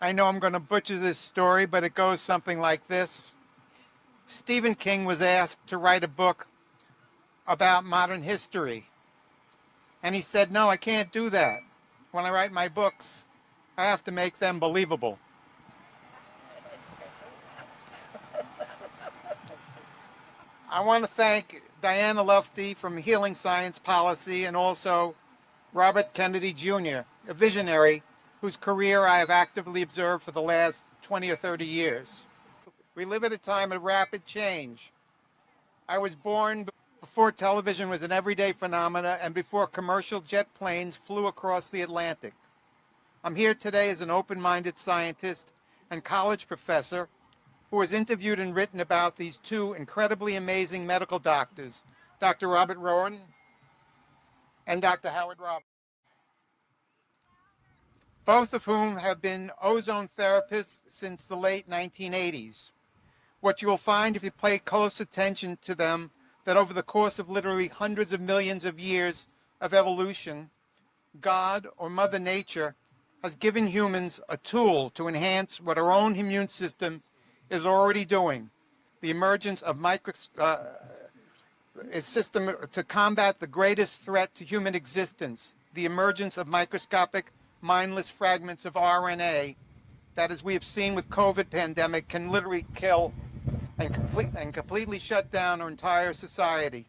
I know I'm going to butcher this story, but it goes something like this. Stephen King was asked to write a book about modern history. And he said, no, I can't do that. When I write my books, I have to make them believable. I want to thank Diana Lufty from Healing Science Policy and also Robert Kennedy Jr., a visionary whose career I have actively observed for the last 20 or 30 years. We live at a time of rapid change. I was born before television was an everyday phenomenon and before commercial jet planes flew across the Atlantic. I'm here today as an open-minded scientist and college professor who has interviewed and written about these two incredibly amazing medical doctors, Dr. Robert Rowen and Dr. Howard Robbins, both of whom have been ozone therapists since the late 1980s. What you will find if you pay close attention to them, that over the course of literally hundreds of millions of years of evolution, God or Mother Nature has given humans a tool to enhance what our own immune system is already doing. The emergence of a system to combat the greatest threat to human existence, the emergence of microscopic, mindless fragments of RNA that, as we have seen with COVID pandemic, can literally kill and completely shut down our entire society.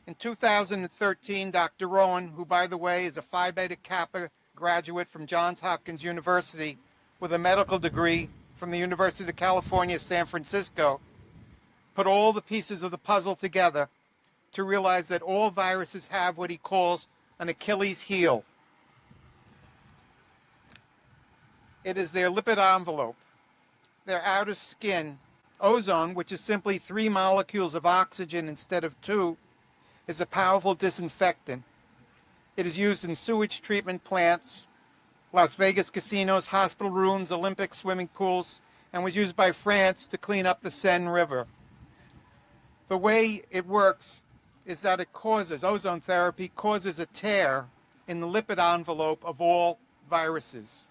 In 2013, Dr. Rowen, who by the way is a Phi Beta Kappa graduate from Johns Hopkins University with a medical degree from the University of California, San Francisco, put all the pieces of the puzzle together to realize that all viruses have what he calls an Achilles heel. It is their lipid envelope, their outer skin. Ozone, which is simply 3 molecules of oxygen instead of 2, is a powerful disinfectant. It is used in sewage treatment plants, Las Vegas casinos, hospital rooms, Olympic swimming pools, and was used by France to clean up the Seine River. The way it works is that ozone therapy causes a tear in the lipid envelope of all viruses.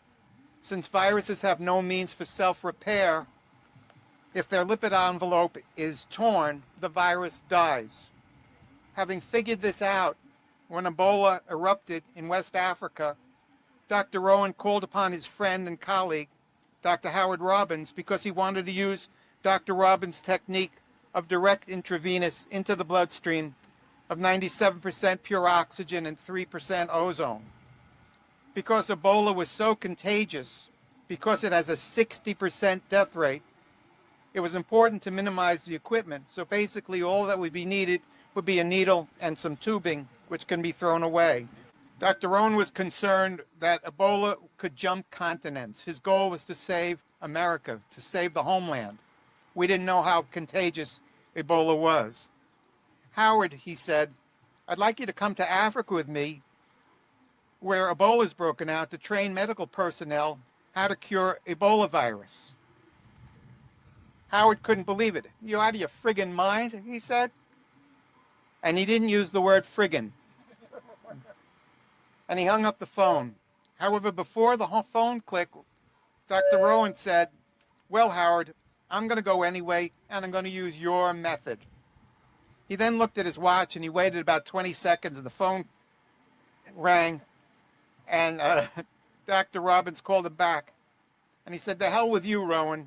Since viruses have no means for self-repair, if their lipid envelope is torn, the virus dies. Having figured this out, when Ebola erupted in West Africa, Dr. Rowen called upon his friend and colleague, Dr. Howard Robbins, because he wanted to use Dr. Robbins' technique of direct intravenous into the bloodstream of 97% pure oxygen and 3% ozone. Because Ebola was so contagious, because it has a 60% death rate, it was important to minimize the equipment. So basically all that would be needed would be a needle and some tubing, which can be thrown away. Dr. Rowen was concerned that Ebola could jump continents. His goal was to save America, to save the homeland. We didn't know how contagious Ebola was. Howard, he said, I'd like you to come to Africa with me, where Ebola's broken out, to train medical personnel how to cure Ebola virus. Howard couldn't believe it. You out of your friggin' mind, he said. And he didn't use the word friggin'. And he hung up the phone. However, before the phone clicked, Dr. Rowen said, well, Howard, I'm going to go anyway, and I'm going to use your method. He then looked at his watch, and he waited about 20 seconds, and the phone rang, and Dr. Robbins called him back. And he said, the hell with you, Rowen.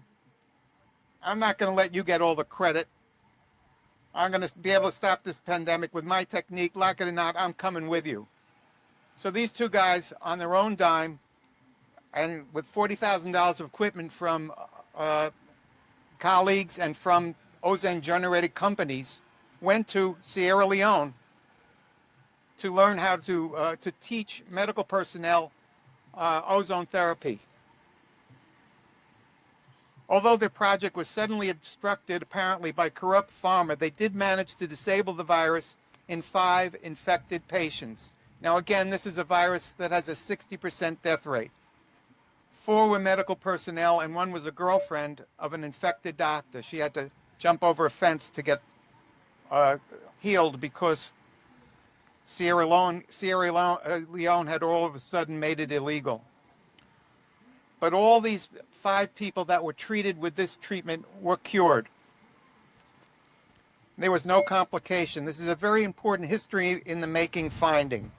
I'm not going to let you get all the credit. I'm going to be able to stop this pandemic with my technique. Like it or not, I'm coming with you. So these two guys, on their own dime, and with $40,000 of equipment from colleagues and from ozone-generated companies, went to Sierra Leone to learn how to teach medical personnel ozone therapy. Although their project was suddenly obstructed, apparently, by corrupt pharma, they did manage to disable the virus in 5 infected patients. Now, again, this is a virus that has a 60% death rate. 4 were medical personnel, and 1 was a girlfriend of an infected doctor. She had to jump over a fence to get healed because Sierra Leone had all of a sudden made it illegal. But all these 5 people that were treated with this treatment were cured. There was no complication. This is a very important history in the making finding.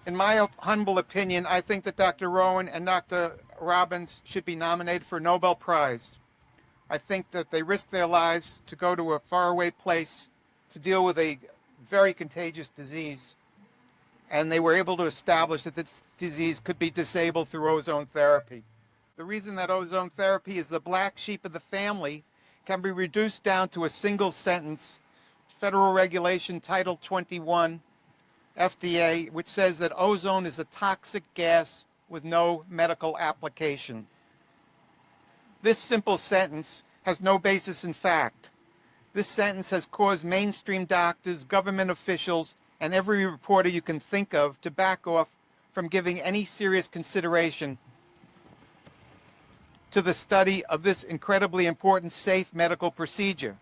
In my humble opinion, I think that Dr. Rowen and Dr. Robbins should be nominated for a Nobel Prize. I think that they risked their lives to go to a faraway place to deal with a very contagious disease, and they were able to establish that this disease could be disabled through ozone therapy. The reason that ozone therapy is the black sheep of the family can be reduced down to a single sentence, Federal Regulation Title 21, FDA, which says that ozone is a toxic gas with no medical application. This simple sentence has no basis in fact. This sentence has caused mainstream doctors, government officials, and every reporter you can think of to back off from giving any serious consideration to the study of this incredibly important safe medical procedure.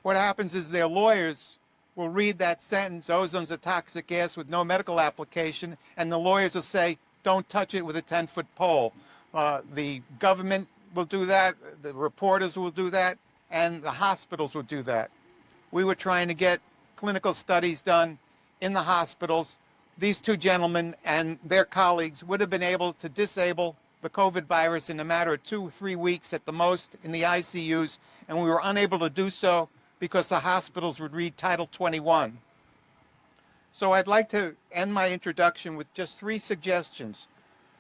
What happens is their lawyers will read that sentence, ozone's a toxic gas with no medical application, and the lawyers will say, don't touch it with a 10-foot pole. The government will do that, the reporters will do that, and the hospitals will do that. We were trying to get clinical studies done in the hospitals. These 2 gentlemen and their colleagues would have been able to disable the COVID virus in a matter of 2 or 3 weeks at the most in the ICUs, and we were unable to do so because the hospitals would read Title 21. So I'd like to end my introduction with just 3 suggestions.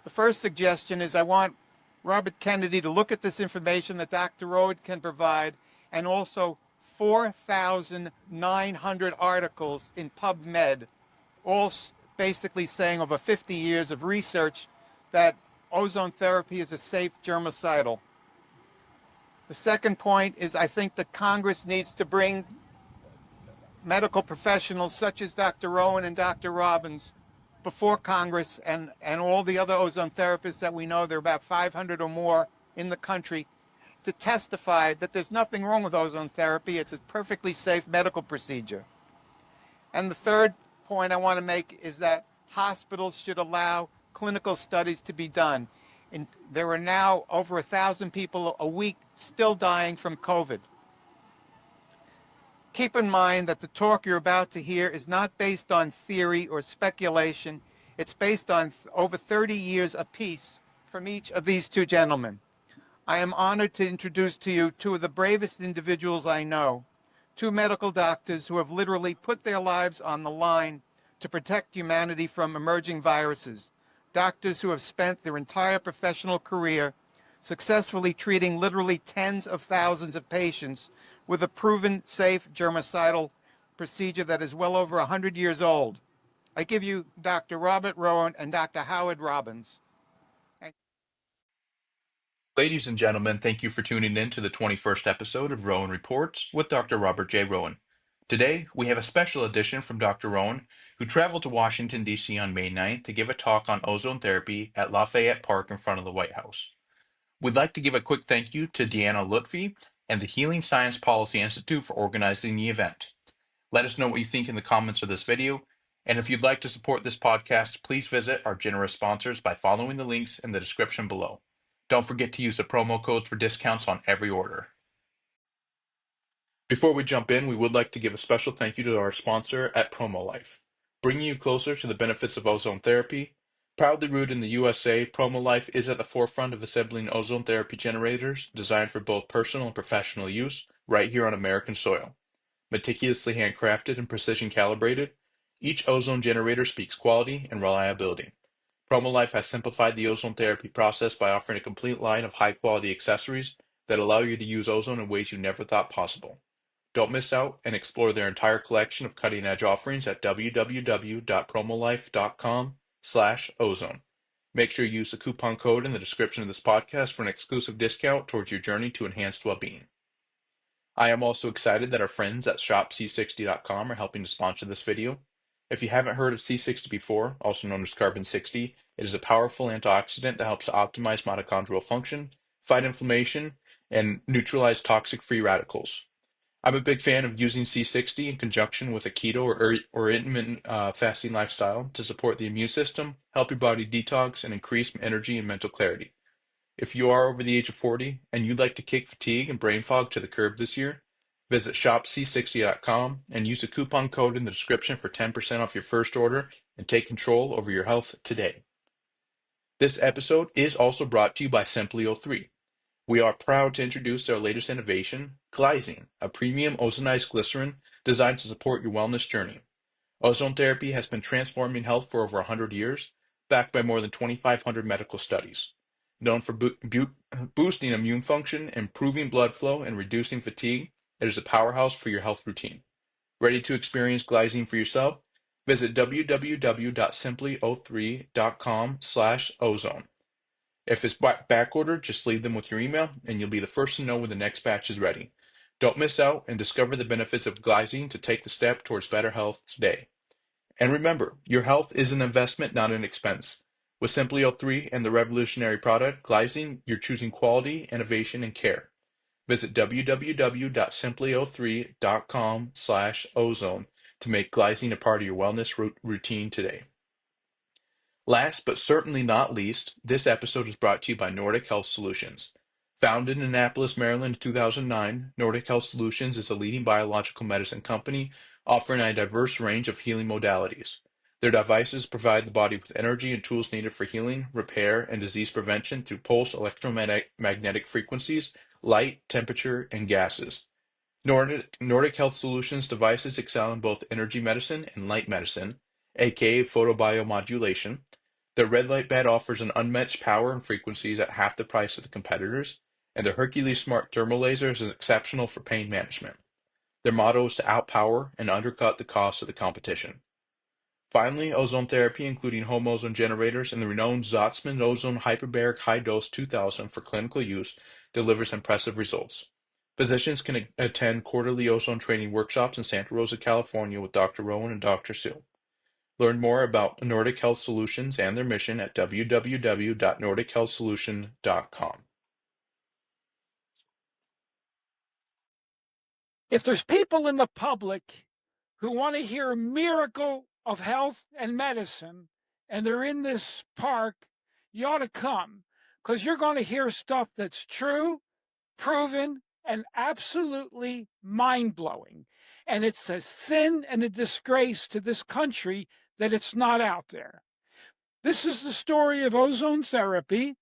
The first suggestion is I want Robert Kennedy to look at this information that Dr. Rowen can provide, and also 4,900 articles in PubMed, all basically saying over 50 years of research that ozone therapy is a safe germicidal. The second point is I think that Congress needs to bring medical professionals such as Dr. Rowen and Dr. Robbins before Congress and all the other ozone therapists that we know, there are about 500 or more in the country, to testify that there's nothing wrong with ozone therapy. It's a perfectly safe medical procedure. And the third point I want to make is that hospitals should allow clinical studies to be done. There are now over 1,000 people a week still dying from COVID. Keep in mind that the talk you're about to hear is not based on theory or speculation. It's based on over 30 years apiece from each of these 2 gentlemen. I am honored to introduce to you 2 of the bravest individuals I know, 2 medical doctors who have literally put their lives on the line to protect humanity from emerging viruses. Doctors who have spent their entire professional career successfully treating literally tens of thousands of patients with a proven safe germicidal procedure that is well over 100 years old. I give you Dr. Robert Rowen and Dr. Howard Robbins. Ladies and gentlemen, thank you for tuning in to the 21st episode of Rowen Reports with Dr. Robert J. Rowen. Today, we have a special edition from Dr. Rowen, who traveled to Washington, D.C. on May 9th to give a talk on ozone therapy at Lafayette Park in front of the White House. We'd like to give a quick thank you to Deanna Lutfi and the Healing Science Policy Institute for organizing the event. Let us know what you think in the comments of this video, and if you'd like to support this podcast, please visit our generous sponsors by following the links in the description below. Don't forget to use the promo codes for discounts on every order. Before we jump in, we would like to give a special thank you to our sponsor at PROMOLIFE, bringing you closer to the benefits of ozone therapy. Proudly rooted in the USA, PROMOLIFE is at the forefront of assembling ozone therapy generators designed for both personal and professional use right here on American soil. Meticulously handcrafted and precision calibrated, each ozone generator speaks quality and reliability. PromoLife has simplified the ozone therapy process by offering a complete line of high-quality accessories that allow you to use ozone in ways you never thought possible. Don't miss out and explore their entire collection of cutting-edge offerings at www.promolife.com/ozone. Make sure you use the coupon code in the description of this podcast for an exclusive discount towards your journey to enhanced well-being. I am also excited that our friends at shopc60.com are helping to sponsor this video. If you haven't heard of C60 before, also known as Carbon 60, it is a powerful antioxidant that helps to optimize mitochondrial function, fight inflammation, and neutralize toxic free radicals. I'm a big fan of using C60 in conjunction with a keto or intermittent fasting lifestyle to support the immune system, help your body detox, and increase energy and mental clarity. If you are over the age of 40 and you'd like to kick fatigue and brain fog to the curb this year, visit shopc60.com and use the coupon code in the description for 10% off your first order and take control over your health today. This episode is also brought to you by Simply O3. We are proud to introduce our latest innovation, Glycine, a premium ozonized glycerin designed to support your wellness journey. Ozone therapy has been transforming health for over 100 years, backed by more than 2,500 medical studies. Known for boosting immune function, improving blood flow, and reducing fatigue, it is a powerhouse for your health routine. Ready to experience Glycine for yourself? Visit www.simply03.com/ozone. If it's back ordered, just leave them with your email, and you'll be the first to know when the next batch is ready. Don't miss out and discover the benefits of Glycine to take the step towards better health today. And remember, your health is an investment, not an expense. With Simply O3 and the revolutionary product, Glycine, you're choosing quality, innovation, and care. Visit www.simply03.com/ozone to make Glycine a part of your wellness routine today. Last but certainly not least, this episode is brought to you by NORDIC Health Solutions. Founded in Annapolis, Maryland in 2009, NORDIC Health Solutions is a leading biological medicine company offering a diverse range of healing modalities. Their devices provide the body with energy and tools needed for healing, repair, and disease prevention through pulse electromagnetic frequencies, light, temperature, and gases. Nordic Health Solutions devices excel in both energy medicine and light medicine, aka photobiomodulation. Their red light bed offers an unmatched power and frequencies at half the price of the competitors, and their Hercules Smart Thermal Laser is exceptional for pain management. Their motto is to outpower and undercut the cost of the competition. Finally, ozone therapy, including home ozone generators and the renowned Zotzman Ozone Hyperbaric High Dose 2000 for clinical use, delivers impressive results. Physicians can attend quarterly ozone training workshops in Santa Rosa, California with Dr. Rowen and Dr. Sue. Learn more about Nordic Health Solutions and their mission at www.nordichealthsolution.com. If there's people in the public who want to hear a miracle of health and medicine, and they're in this park, you ought to come, because you're going to hear stuff that's true, proven, and absolutely mind-blowing. And it's a sin and a disgrace to this country that it's not out there. This is the story of ozone therapy,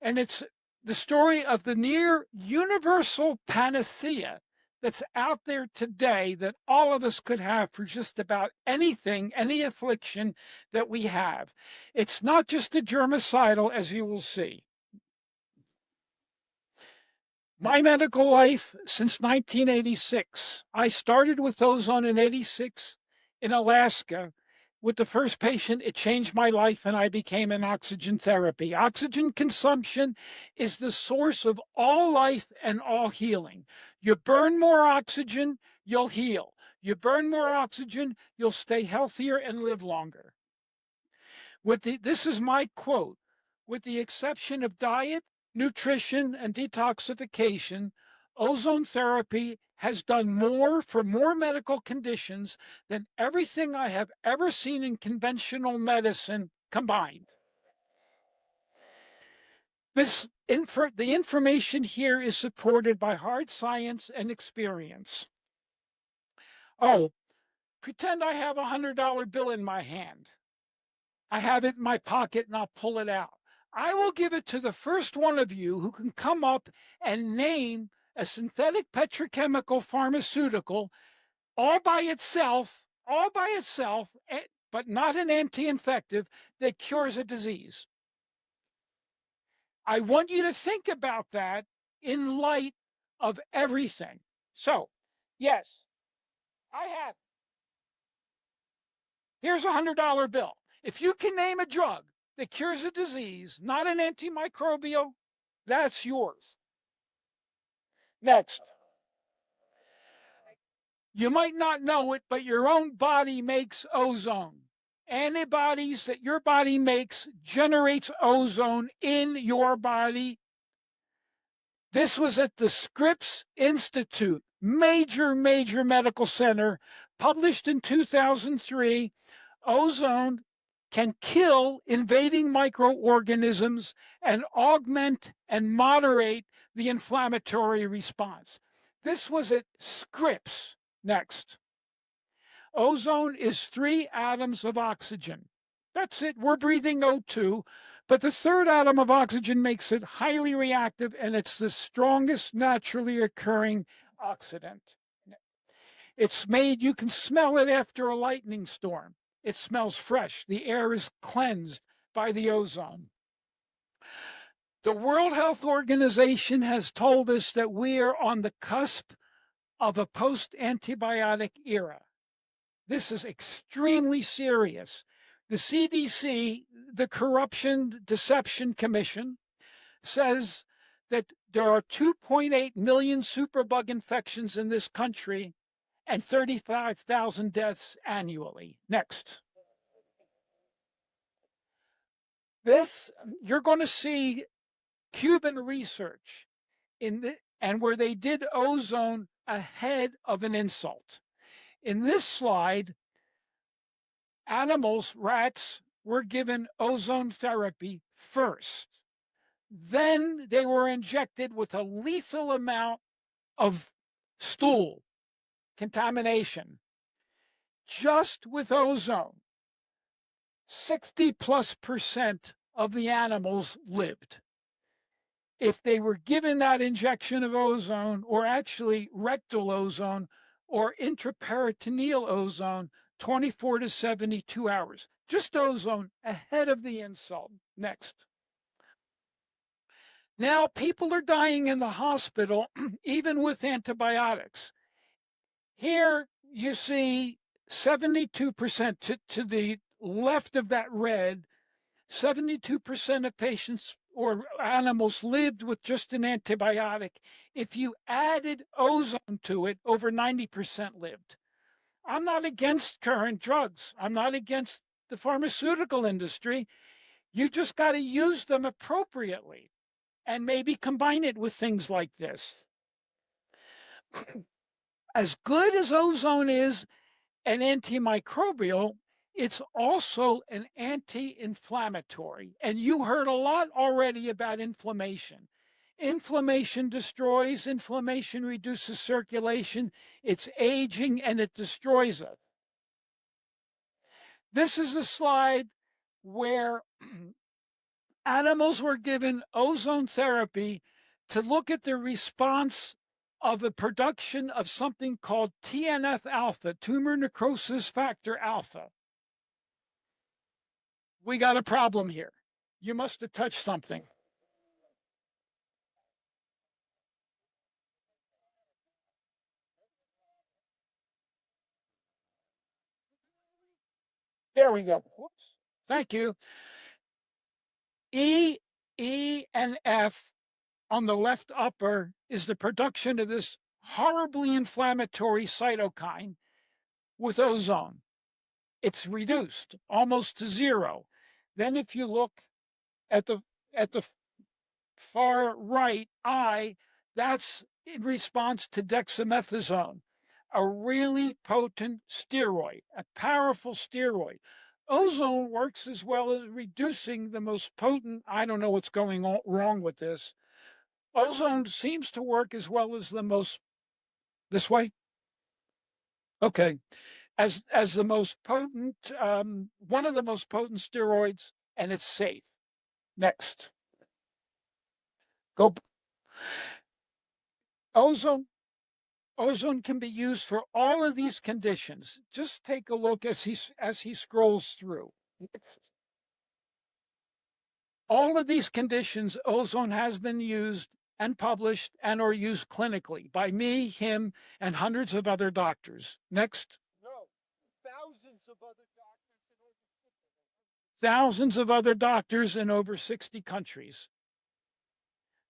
and it's the story of the near universal panacea that's out there today that all of us could have for just about anything, any affliction that we have. It's not just a germicidal, as you will see. My medical life since 1986. I started with ozone in 86 in Alaska. With the first patient, it changed my life and I became an oxygen therapy. Oxygen consumption is the source of all life and all healing. You burn more oxygen, you'll heal. You burn more oxygen, you'll stay healthier and live longer. This is my quote, with the exception of diet, nutrition, and detoxification, ozone therapy has done more for more medical conditions than everything I have ever seen in conventional medicine combined. The information here is supported by hard science and experience. Oh, pretend I have a $100 bill in my hand. I have it in my pocket and I'll pull it out. I will give it to the first one of you who can come up and name a synthetic petrochemical pharmaceutical all by itself, but not an anti-infective, that cures a disease. I want you to think about that in light of everything. So, yes, I have. Here's a $100 bill. If you can name a drug that cures a disease, not an antimicrobial, that's yours. Next. You might not know it, but your own body makes ozone. Antibodies that your body makes generates ozone in your body. This was at the Scripps Institute major medical center, published in 2003, ozone can kill invading microorganisms and augment and moderate the inflammatory response. This was at Scripps. Next. Ozone is 3 atoms of oxygen. That's it. We're breathing O2, but the third atom of oxygen makes it highly reactive, and it's the strongest naturally occurring oxidant. It's made, you can smell it after a lightning storm. It smells fresh. The air is cleansed by the ozone. The World Health Organization has told us that we are on the cusp of a post-antibiotic era. This is extremely serious. The CDC, the Corruption Deception Commission, says that there are 2.8 million superbug infections in this country and 35,000 deaths annually. Next. This, you're going to see Cuban research and where they did ozone ahead of an insult. In this slide, animals, rats, were given ozone therapy first. Then they were injected with a lethal amount of stool contamination. Just with ozone, 60+% of the animals lived. If they were given that injection of ozone, or actually rectal ozone or intraperitoneal ozone, 24 to 72 hours, just ozone ahead of the insult. Next. Now people are dying in the hospital, even with antibiotics. Here you see 72% to the left of that red, 72% of patients or animals lived with just an antibiotic. If you added ozone to it, over 90% lived. I'm not against current drugs. I'm not against the pharmaceutical industry. You just got to use them appropriately and maybe combine it with things like this. As good as ozone is an antimicrobial, it's also an anti-inflammatory. And you heard a lot already about inflammation. Inflammation destroys, inflammation reduces circulation, it's aging, and it destroys us. This is a slide where animals were given ozone therapy to look at the response of the production of something called TNF alpha, tumor necrosis factor alpha. We got a problem here. You must have touched something. There we go. Whoops. Thank you. E, and F on the left upper is the production of this horribly inflammatory cytokine with ozone. It's reduced almost to zero. Then if you look at the far right, I, that's in response to dexamethasone, a really potent steroid, a powerful steroid. Ozone works as well as reducing the most potent, I don't know what's going on, wrong with this. Ozone seems to work as well as the most, this way? Okay. As the most potent, one of the most potent steroids, and it's safe. Next. Go. Ozone can be used for all of these conditions. Just take a look as he scrolls through. All of these conditions, ozone has been used and published and or used clinically by me, him, and hundreds of other doctors. Next. No, thousands of other doctors. Thousands of other doctors in over 60 countries.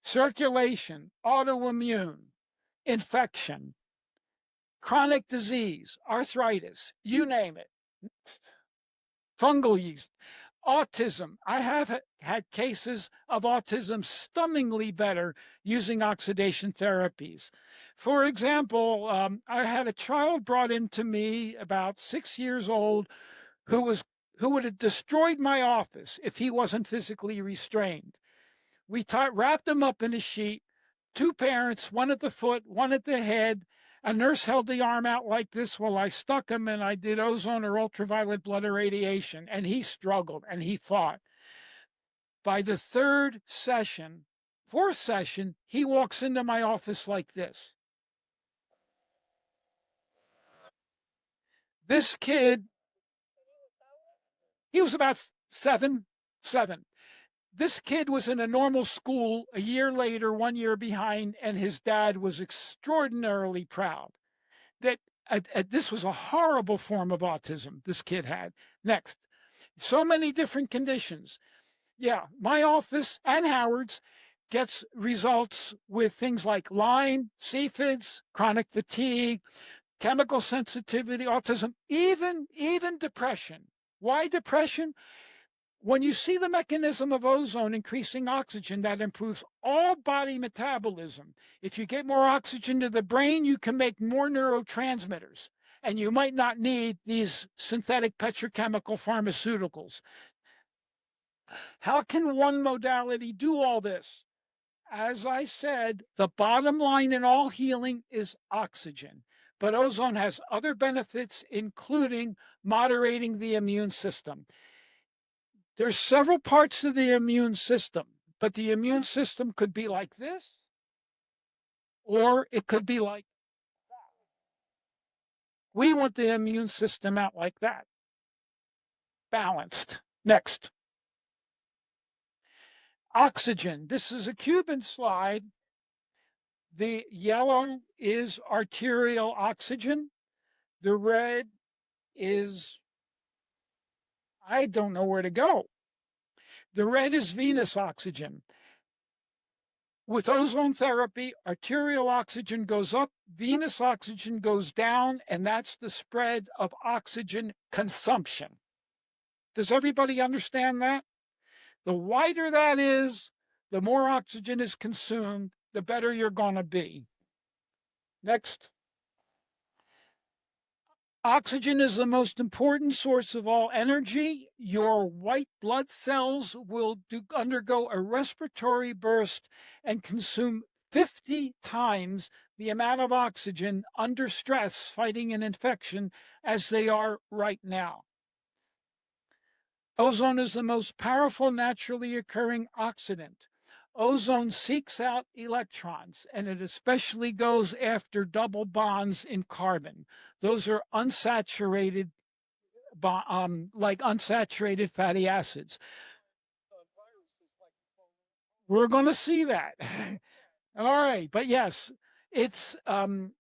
Circulation, autoimmune, infection, chronic disease, arthritis, you name it. Fungal yeast. Autism. I have had cases of autism stunningly better using oxidation therapies. For example, I had a child brought into me about 6 years old who would have destroyed my office if he wasn't physically restrained. We wrapped him up in a sheet, two parents, one at the foot, one at the head. A nurse held the arm out like this while I stuck him and I did ozone or ultraviolet blood irradiation. And he struggled and he fought. By the fourth session, he walks into my office like this. This kid, he was about seven. This kid was in a normal school a year later, 1 year behind, and his dad was extraordinarily proud that this was a horrible form of autism this kid had. Next, so many different conditions. Yeah, my office and Howard's gets results with things like Lyme, CFIDs, chronic fatigue, chemical sensitivity, autism, even depression. Why depression? When you see the mechanism of ozone increasing oxygen, that improves all body metabolism. If you get more oxygen to the brain, you can make more neurotransmitters, and you might not need these synthetic petrochemical pharmaceuticals. How can one modality do all this? As I said, the bottom line in all healing is oxygen, but ozone has other benefits, including moderating the immune system. There's several parts of the immune system, but the immune system could be like this, or it could be like that. We want the immune system out like that, balanced. Next. Oxygen. This is a Cuban slide. The yellow is arterial oxygen. The red is, I don't know where to go. The red is venous oxygen. With ozone therapy, arterial oxygen goes up, venous oxygen goes down, and that's the spread of oxygen consumption. Does everybody understand that? The wider that is, the more oxygen is consumed, the better you're going to be. Next. Oxygen is the most important source of all energy. Your white blood cells will undergo a respiratory burst and consume 50 times the amount of oxygen under stress fighting an infection as they are right now. Ozone is the most powerful naturally occurring oxidant. Ozone seeks out electrons, and it especially goes after double bonds in carbon. Those are unsaturated, like unsaturated fatty acids. We're going to see that. All right, but yes, it's the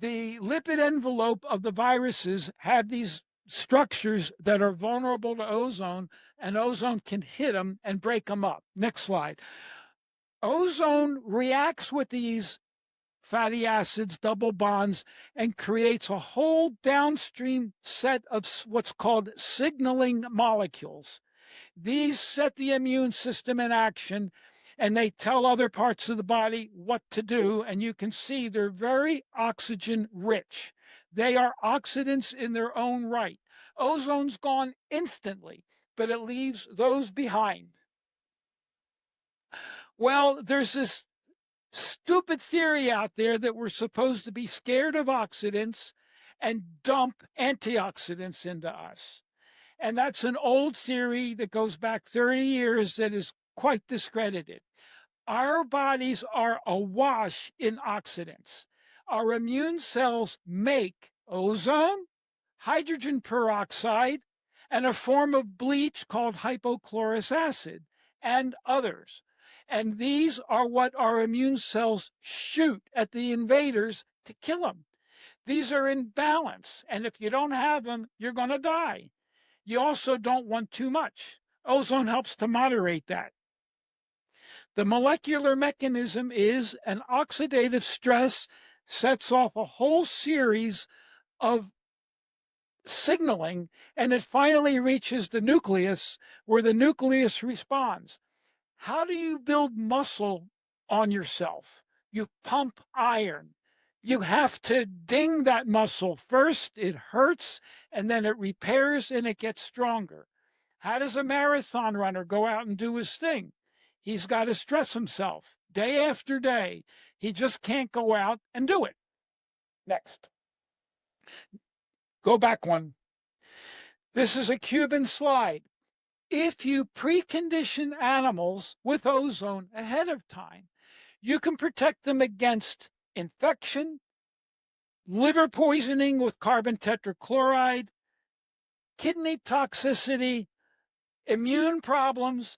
lipid envelope of the viruses have these structures that are vulnerable to ozone, and ozone can hit them and break them up. Next slide. Ozone reacts with these fatty acids, double bonds, and creates a whole downstream set of what's called signaling molecules. These set the immune system in action, and they tell other parts of the body what to do, and you can see they're very oxygen rich. They are oxidants in their own right. Ozone's gone instantly, but it leaves those behind. Well, there's this stupid theory out there that we're supposed to be scared of oxidants and dump antioxidants into us. And that's an old theory that goes back 30 years that is quite discredited. Our bodies are awash in oxidants. Our immune cells make ozone, hydrogen peroxide, and a form of bleach called hypochlorous acid, and others. And these are what our immune cells shoot at the invaders to kill them. These are in balance, and if you don't have them, you're going to die. You also don't want too much. Ozone helps to moderate that. The molecular mechanism is an oxidative stress sets off a whole series of signaling, and it finally reaches the nucleus, where the nucleus responds. How do you build muscle on yourself? You pump iron. You have to ding that muscle. First, it hurts, and then it repairs and it gets stronger. How does a marathon runner go out and do his thing? He's got to stress himself day after day. He just can't go out and do it. Next. Go back one. This is a Cuban slide. If you precondition animals with ozone ahead of time, you can protect them against infection, liver poisoning with carbon tetrachloride, kidney toxicity, immune problems,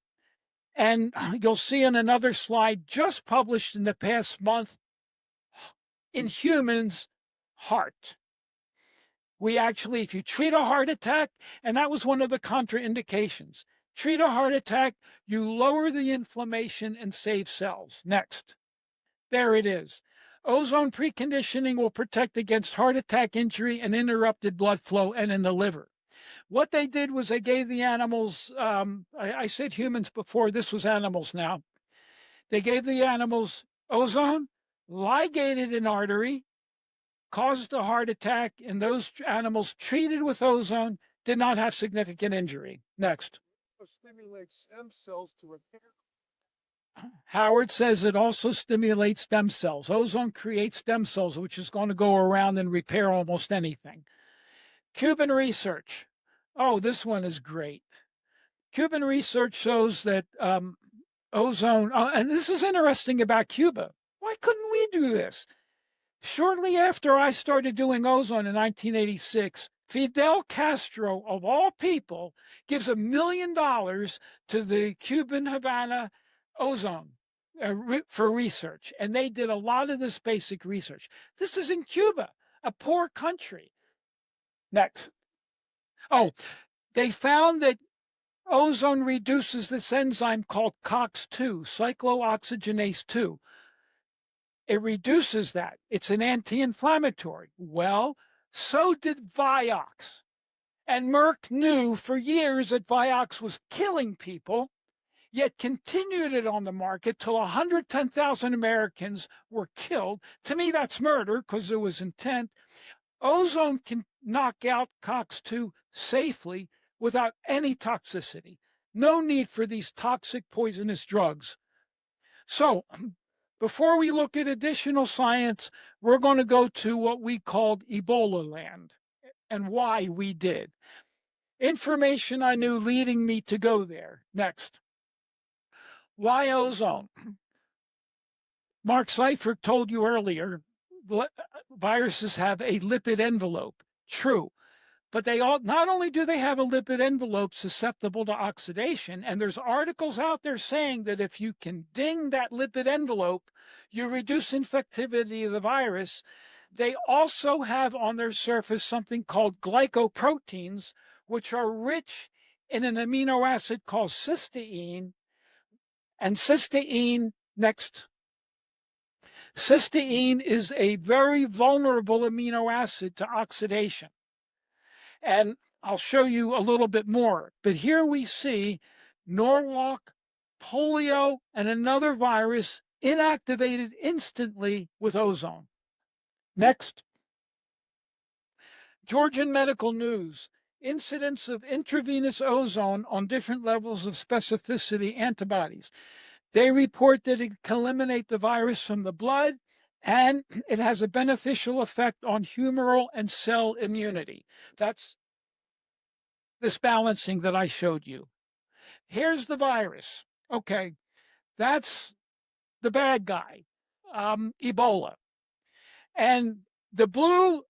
and you'll see in another slide just published in the past month, in humans, heart. We actually, if you treat a heart attack, and that was one of the contraindications, treat a heart attack, you lower the inflammation and save cells. Next. There it is. Ozone preconditioning will protect against heart attack injury and interrupted blood flow and in the liver. What they did was they gave the animals, I said humans before, this was animals now. They gave the animals ozone, ligated an artery, caused a heart attack, and those animals treated with ozone did not have significant injury. Next. Stimulates stem cells to repair. Howard says it also stimulates stem cells. Ozone creates stem cells, which is going to go around and repair almost anything. Cuban research. Oh, this one is great. Cuban research shows that ozone, and this is interesting about Cuba. Why couldn't we do this? Shortly after I started doing ozone in 1986, Fidel Castro, of all people, gives $1 million to the Cuban Havana ozone for research. And they did a lot of this basic research. This is in Cuba, a poor country. Next. Oh, they found that ozone reduces this enzyme called COX-2, cyclooxygenase 2. It reduces that. It's an anti-inflammatory. Well, so did Vioxx. And Merck knew for years that Vioxx was killing people, yet continued it on the market till 110,000 Americans were killed. To me, that's murder because there was intent. Ozone can knock out COX-2 safely without any toxicity. No need for these toxic, poisonous drugs. So, before we look at additional science, we're going to go to what we called Ebola land and why we did. Information I knew leading me to go there. Next. Why ozone? Marc Seifer told you earlier, viruses have a lipid envelope. True. But they all, not only do they have a lipid envelope susceptible to oxidation, and there's articles out there saying that if you can ding that lipid envelope, you reduce infectivity of the virus. They also have on their surface something called glycoproteins, which are rich in an amino acid called cysteine. And cysteine, next. Cysteine is a very vulnerable amino acid to oxidation. And I'll show you a little bit more. But here we see Norwalk, polio, and another virus inactivated instantly with ozone. Next. Georgian Medical News. Incidence of intravenous ozone on different levels of specificity antibodies. They report that it can eliminate the virus from the blood, and it has a beneficial effect on humoral and cell immunity. That's this balancing that I showed you. Here's the virus. Okay, that's the bad guy, Ebola. And the blue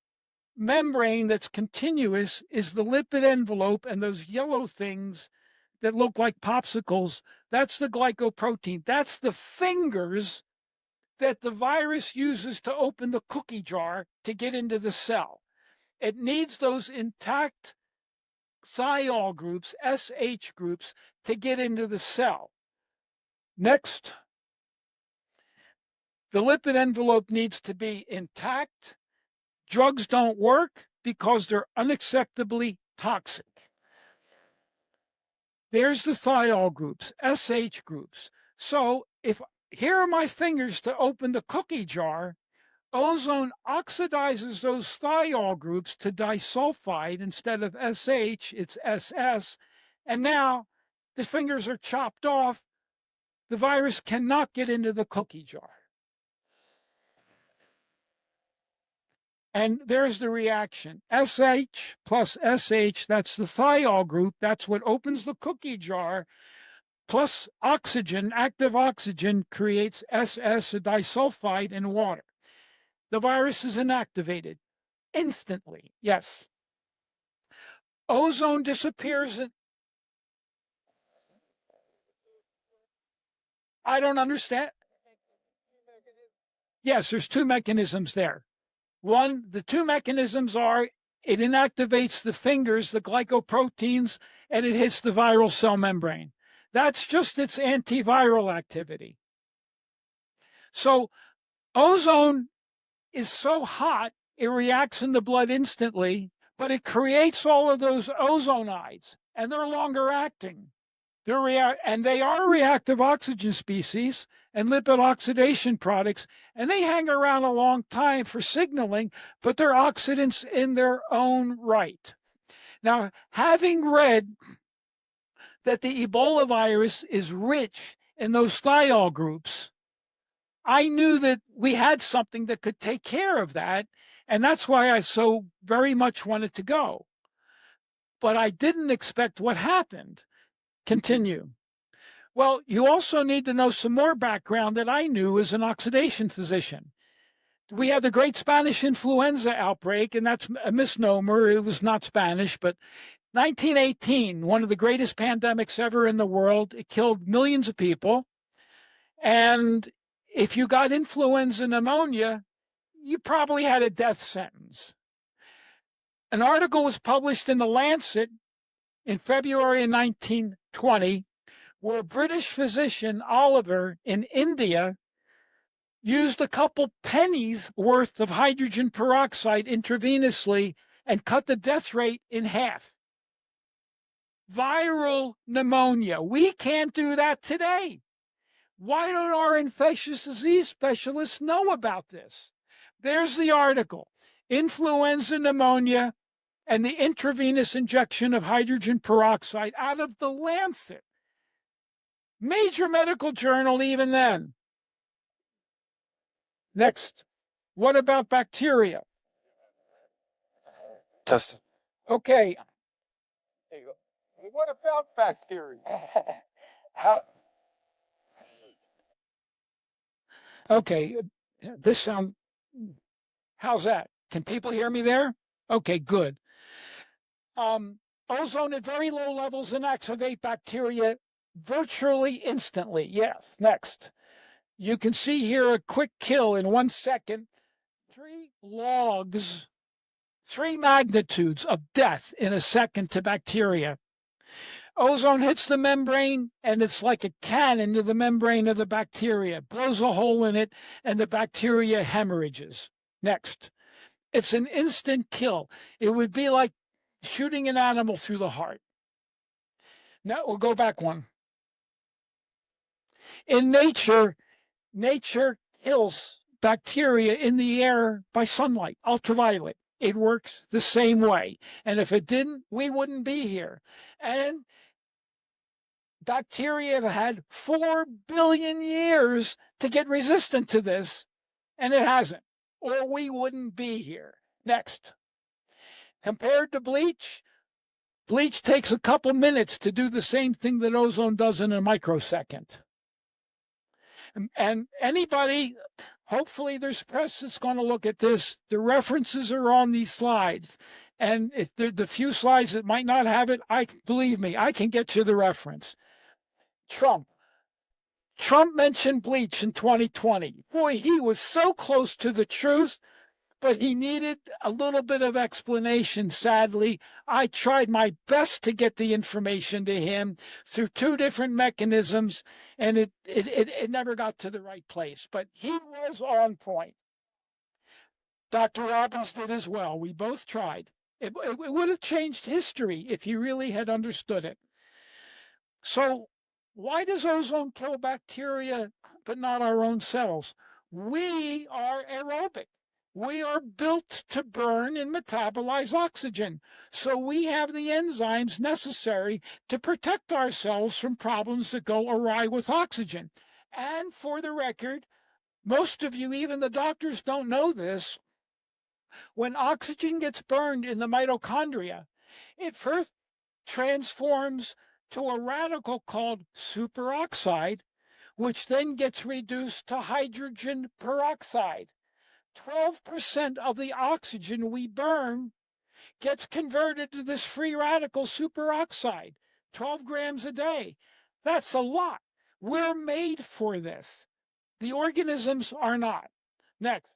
membrane that's continuous is the lipid envelope, and those yellow things that look like popsicles, that's the glycoprotein. That's the fingers that the virus uses to open the cookie jar to get into the cell. It needs those intact thiol groups, SH groups, to get into the cell. Next, the lipid envelope needs to be intact. Drugs don't work because they're unacceptably toxic. There's the thiol groups, SH groups. So here are my fingers to open the cookie jar. Ozone oxidizes those thiol groups to disulfide. Instead of SH, it's SS. And now the fingers are chopped off. The virus cannot get into the cookie jar. And there's the reaction. SH plus SH, that's the thiol group. That's what opens the cookie jar. Plus oxygen, active oxygen, creates SS, a disulfide, in water. The virus is inactivated instantly. Yes. Ozone disappears. I don't understand. Yes, there's two mechanisms there. One, the two mechanisms are it inactivates the fingers, the glycoproteins, and it hits the viral cell membrane. That's just its antiviral activity. So ozone is so hot, it reacts in the blood instantly, but it creates all of those ozonides, and they're longer acting. And they are reactive oxygen species and lipid oxidation products, and they hang around a long time for signaling, but they're oxidants in their own right. Now, having read that the Ebola virus is rich in those thiol groups, I knew that we had something that could take care of that, and that's why I so very much wanted to go. But I didn't expect what happened. Continue. Well, you also need to know some more background that I knew as an oxidation physician. We had the great Spanish influenza outbreak, and that's a misnomer. It was not Spanish, but 1918, one of the greatest pandemics ever in the world. It killed millions of people. And if you got influenza pneumonia, you probably had a death sentence. An article was published in The Lancet in February of 1920, where a British physician, Oliver, in India, used a couple pennies worth of hydrogen peroxide intravenously and cut the death rate in half. Viral pneumonia. We can't do that today. Why don't our infectious disease specialists know about this? There's the article. Influenza pneumonia and the intravenous injection of hydrogen peroxide, out of The Lancet. Major medical journal even then. Next. What about bacteria? Test. Okay. There you go. What about bacteria? Okay. This sound. How's that? Can people hear me there? Okay, good. Ozone at very low levels inactivate bacteria virtually instantly. Yes. Next. You can see here a quick kill in 1 second. 3 logs, 3 magnitudes of death in a second to bacteria. Ozone hits the membrane, and it's like a cannon to the membrane of the bacteria. It blows a hole in it, and the bacteria hemorrhages. Next. It's an instant kill. It would be like shooting an animal through the heart. Now we'll go back one. In nature kills bacteria in the air by sunlight, ultraviolet. It works the same way. And if it didn't, we wouldn't be here. And bacteria have had 4 billion years to get resistant to this, and it hasn't, or we wouldn't be here. Next. Compared to bleach, bleach takes a couple minutes to do the same thing that ozone does in a microsecond. And anybody, hopefully there's press that's going to look at this. The references are on these slides. And if the few slides that might not have it, believe me, I can get you the reference. Trump mentioned bleach in 2020. Boy, he was so close to the truth, but he needed a little bit of explanation, sadly. I tried my best to get the information to him through 2 different mechanisms, and it never got to the right place. But he was on point. Dr. Robbins did as well. We both tried. It would have changed history if he really had understood it. So why does ozone kill bacteria but not our own cells? We are aerobic. We are built to burn and metabolize oxygen. So we have the enzymes necessary to protect ourselves from problems that go awry with oxygen. And for the record, most of you, even the doctors, don't know this. When oxygen gets burned in the mitochondria, it first transforms to a radical called superoxide, which then gets reduced to hydrogen peroxide. 12% of the oxygen we burn gets converted to this free radical superoxide, 12 grams a day. That's a lot. We're made for this. The organisms are not. Next.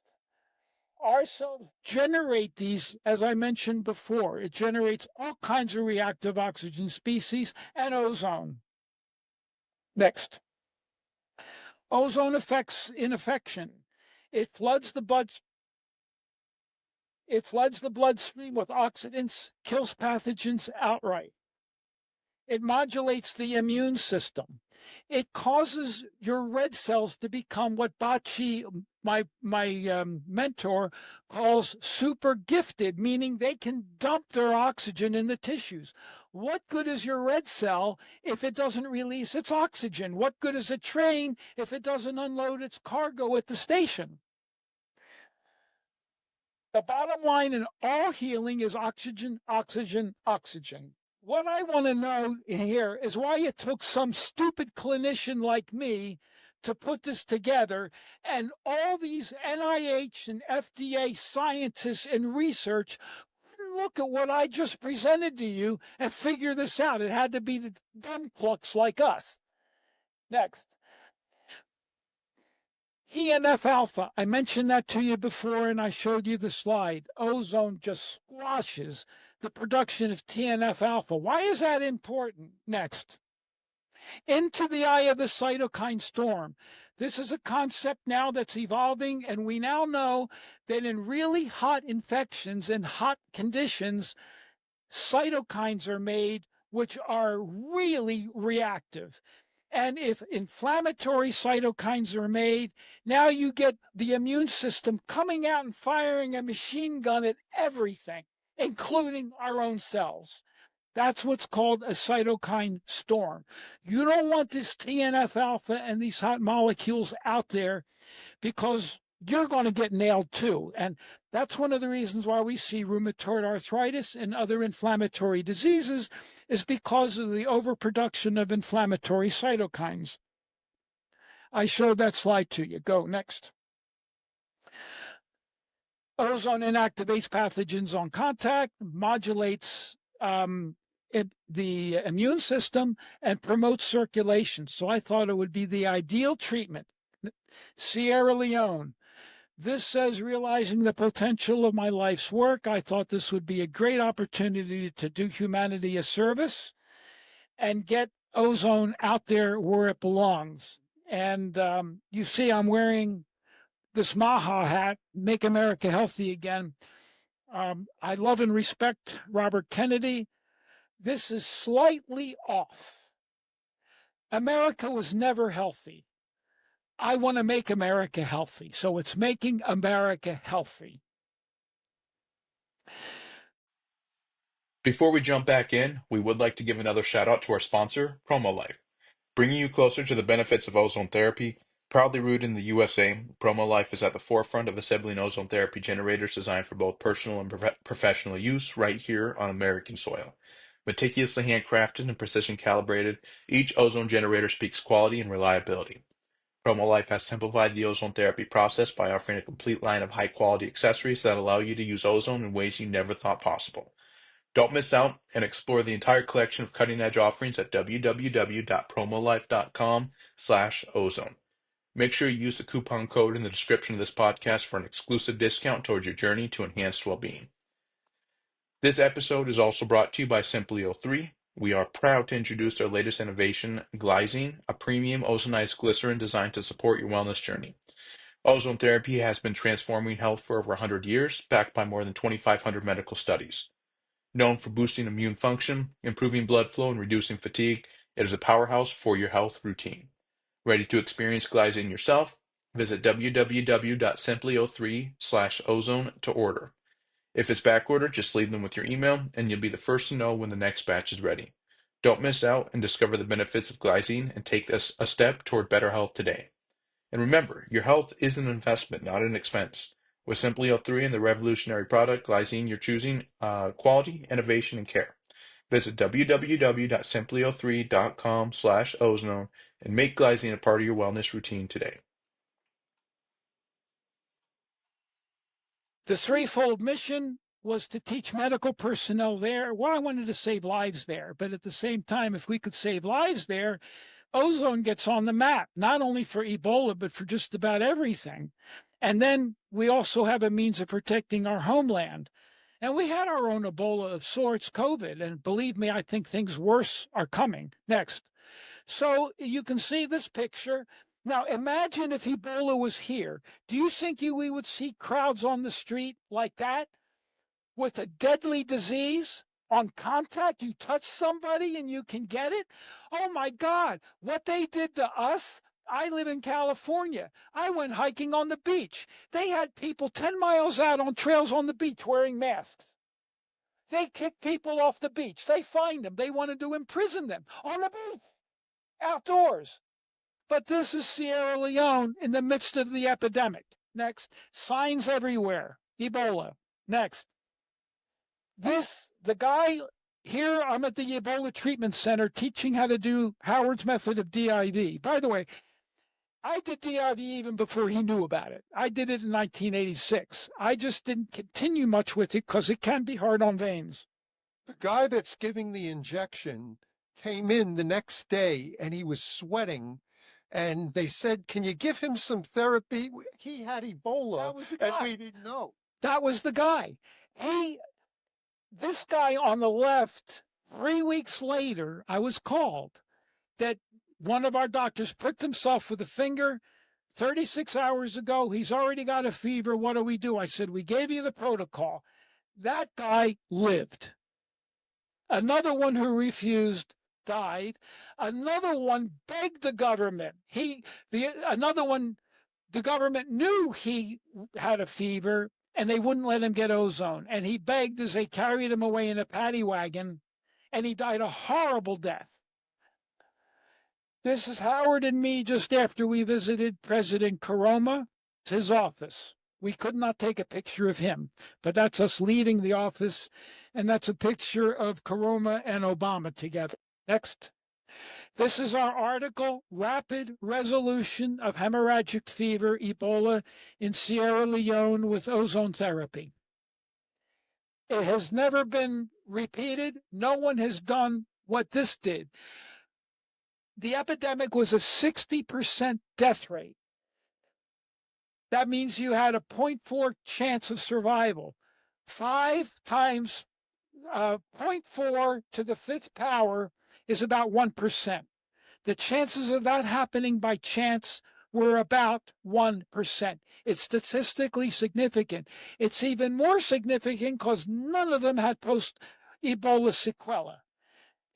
Our cells generate these, as I mentioned before. It generates all kinds of reactive oxygen species and ozone. Next. Ozone affects infection. It floods the bloodstream with oxidants, kills pathogens outright. It modulates the immune system. It causes your red cells to become what Bachi, my mentor, calls super gifted, meaning they can dump their oxygen in the tissues. What good is your red cell if it doesn't release its oxygen? What good is a train if it doesn't unload its cargo at the station? The bottom line in all healing is oxygen, oxygen, oxygen. What I want to know here is why it took some stupid clinician like me to put this together, and all these NIH and FDA scientists and research look at what I just presented to you and figure this out. It had to be the dumb clucks like us. Next. ENF alpha, I mentioned that to you before and I showed you the slide. Ozone just squashes the production of TNF alpha. Why is that important? Next. Into the eye of the cytokine storm. This is a concept now that's evolving, and we now know that in really hot infections and hot conditions, cytokines are made which are really reactive. And if inflammatory cytokines are made, now you get the immune system coming out and firing a machine gun at everything, including our own cells. That's what's called a cytokine storm. You don't want this TNF alpha and these hot molecules out there because you're going to get nailed too. And that's one of the reasons why we see rheumatoid arthritis and other inflammatory diseases is because of the overproduction of inflammatory cytokines. I showed that slide to you. Go next. Ozone inactivates pathogens on contact, modulates the immune system, and promotes circulation. So I thought it would be the ideal treatment. Sierra Leone. This says, realizing the potential of my life's work, I thought this would be a great opportunity to do humanity a service and get ozone out there where it belongs. And you see I'm wearing this MAHA hat, Make America Healthy Again. I love and respect Robert Kennedy. This is slightly off. America was never healthy. I want to make America healthy, so it's making America healthy. Before we jump back in, we would like to give another shout out to our sponsor, PROMOLIFE. Bringing you closer to the benefits of ozone therapy, proudly rooted in the USA, PROMOLIFE is at the forefront of assembling ozone therapy generators designed for both personal and professional use right here on American soil. Meticulously handcrafted and precision calibrated, each ozone generator speaks quality and reliability. PromoLife has simplified the ozone therapy process by offering a complete line of high-quality accessories that allow you to use ozone in ways you never thought possible. Don't miss out and explore the entire collection of cutting-edge offerings at www.promolife.com/ozone. Make sure you use the coupon code in the description of this podcast for an exclusive discount towards your journey to enhanced well-being. This episode is also brought to you by Simply O3. We are proud to introduce our latest innovation, Glycine, a premium ozonized glycerin designed to support your wellness journey. Ozone therapy has been transforming health for over 100 years, backed by more than 2,500 medical studies. Known for boosting immune function, improving blood flow, and reducing fatigue, it is a powerhouse for your health routine. Ready to experience glycine yourself? Visit www.simply03/ozone to order. If it's backordered, just leave them with your email, and you'll be the first to know when the next batch is ready. Don't miss out and discover the benefits of glycine and take a step toward better health today. And remember, your health is an investment, not an expense. With Simply 03 and the revolutionary product, glycine, you're choosing quality, innovation, and care. Visit www.simply03.com/ozone and make glycine a part of your wellness routine today. The threefold mission was to teach medical personnel there. Well, I wanted to save lives there, but at the same time, if we could save lives there, ozone gets on the map, not only for Ebola, but for just about everything. And then we also have a means of protecting our homeland. And we had our own Ebola of sorts, COVID, and believe me, I think things worse are coming next. So you can see this picture. Now imagine if Ebola was here. Do you think we would see crowds on the street like that with a deadly disease? On contact, you touch somebody and you can get it? Oh my God, what they did to us. I live in California. I went hiking on the beach. They had people 10 miles out on trails on the beach wearing masks. They kick people off the beach. They find them. They wanted to imprison them on the beach, outdoors. But this is Sierra Leone in the midst of the epidemic. Next, signs everywhere. Ebola. Next. The guy here, I'm at the Ebola Treatment Center teaching how to do Howard's method of DIV. By the way, I did DIV even before he knew about it. I did it in 1986. I just didn't continue much with it because it can be hard on veins. The guy that's giving the injection came in the next day and he was sweating. And they said, can you give him some therapy? He had Ebola, That was the guy. and we didn't know. That was the guy. This guy on the left, 3 weeks later, I was called that one of our doctors pricked himself with a finger 36 hours ago. He's already got a fever. What do we do? I said, we gave you the protocol. That guy lived. Another one who refused died. Another one begged the government. Another one, the government knew he had a fever and they wouldn't let him get ozone. And he begged as they carried him away in a paddy wagon, and he died a horrible death. This is Howard and me just after we visited President Koroma, his office. We could not take a picture of him, but that's us leaving the office, and that's a picture of Koroma and Obama together. Next. This is our article, Rapid Resolution of Hemorrhagic Fever, Ebola in Sierra Leone with Ozone Therapy. It has never been repeated. No one has done what this did. The epidemic was a 60% death rate. That means you had a 0.4 chance of survival. 5 times 0.4 to the 5th power is about 1%. The chances of that happening by chance were about 1%. It's statistically significant. It's even more significant because none of them had post-Ebola sequela.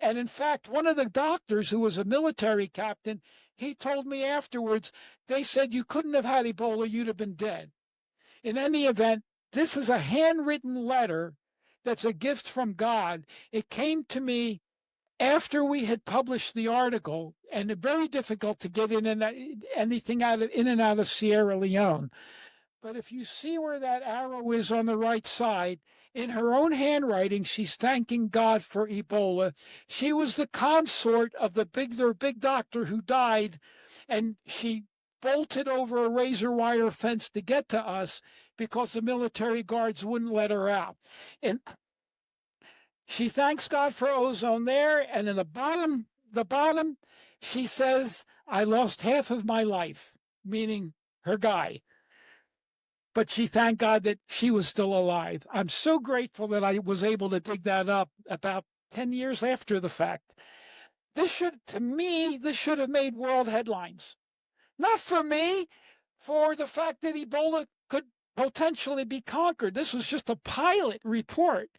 And in fact, one of the doctors who was a military captain, he told me afterwards, they said you couldn't have had Ebola, you'd have been dead. In any event, this is a handwritten letter that's a gift from God. It came to me after we had published the article, and it's very difficult to get anything in and out of Sierra Leone. But if you see where that arrow is on the right side, in her own handwriting, she's thanking God for Ebola. She was the consort of their big doctor who died, and she bolted over a razor wire fence to get to us because the military guards wouldn't let her out. And she thanks God for ozone there, and in the bottom, she says, I lost half of my life, meaning her guy. But she thanked God that she was still alive. I'm so grateful that I was able to dig that up about 10 years after the fact. This should have made world headlines. Not for me, for the fact that Ebola could potentially be conquered. This was just a pilot report.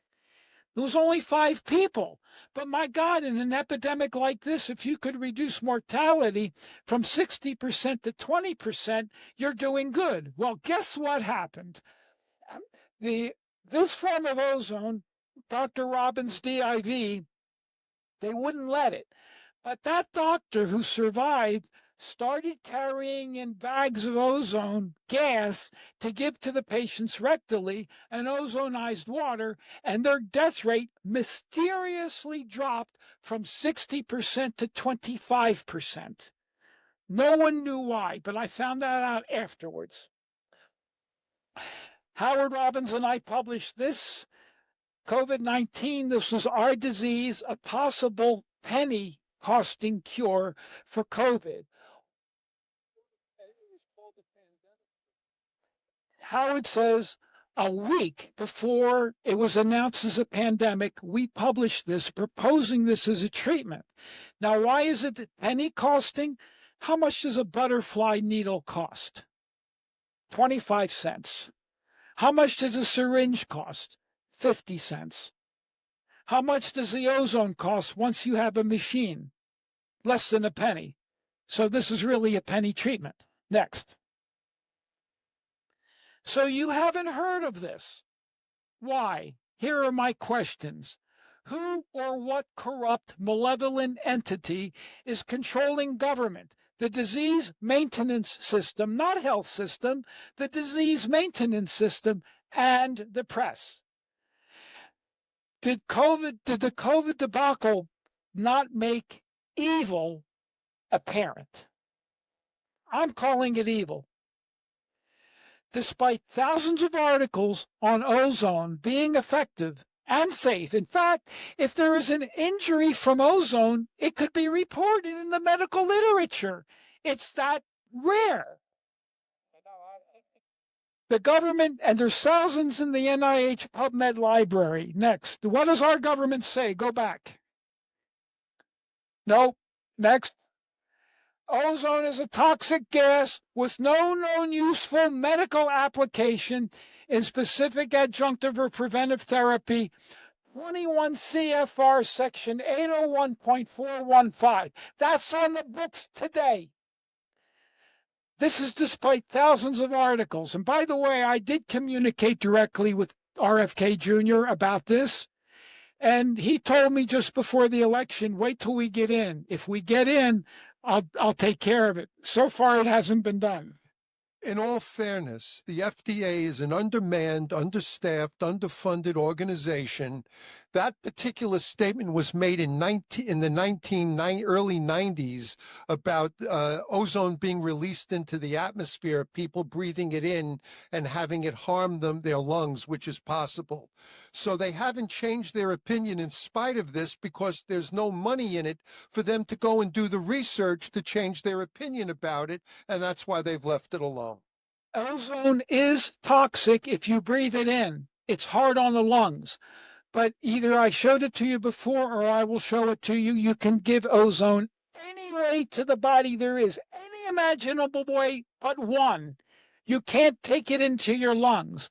It was only 5 people. But my God, in an epidemic like this, if you could reduce mortality from 60% to 20%, you're doing good. Well, guess what happened? This form of ozone, Dr. Robbins DIV, they wouldn't let it. But that doctor who survived started carrying in bags of ozone gas to give to the patients rectally and ozonized water, and their death rate mysteriously dropped from 60% to 25%. No one knew why, but I found that out afterwards. Howard Robbins and I published this, COVID-19, this was our disease, a possible penny costing cure for COVID. Howard says a week before it was announced as a pandemic, we published this, proposing this as a treatment. Now, why is it penny costing? How much does a butterfly needle cost? 25 cents. How much does a syringe cost? 50 cents. How much does the ozone cost once you have a machine? Less than a penny. So this is really a penny treatment. Next. So you haven't heard of this. Why? Here are my questions. Who or what corrupt, malevolent entity is controlling government? The disease maintenance system, not health system, the disease maintenance system, and the press. Did the COVID debacle not make evil apparent? I'm calling it evil. Despite thousands of articles on ozone being effective and safe. In fact, if there is an injury from ozone, it could be reported in the medical literature. It's that rare. The government, and there's thousands in the NIH PubMed library. Next. What does our government say? Go back. No. Next. Ozone is a toxic gas with no known useful medical application in specific adjunctive or preventive therapy. 21 CFR section 801.415. That's on the books today. This is despite thousands of articles. And by the way, I did communicate directly with RFK Jr. about this. And he told me just before the election, wait till we get in. If we get in, I'll take care of it. So far, it hasn't been done. In all fairness, the FDA is an undermanned, understaffed, underfunded organization. That particular statement was made in the early 90s about ozone being released into the atmosphere, people breathing it in and having it harm their lungs, which is possible. So they haven't changed their opinion in spite of this because there's no money in it for them to go and do the research to change their opinion about it, and that's why they've left it alone. Ozone is toxic if you breathe it in. It's hard on the lungs. But either I showed it to you before or I will show it to you. You can give ozone any way to the body there is, any imaginable way but one. You can't take it into your lungs.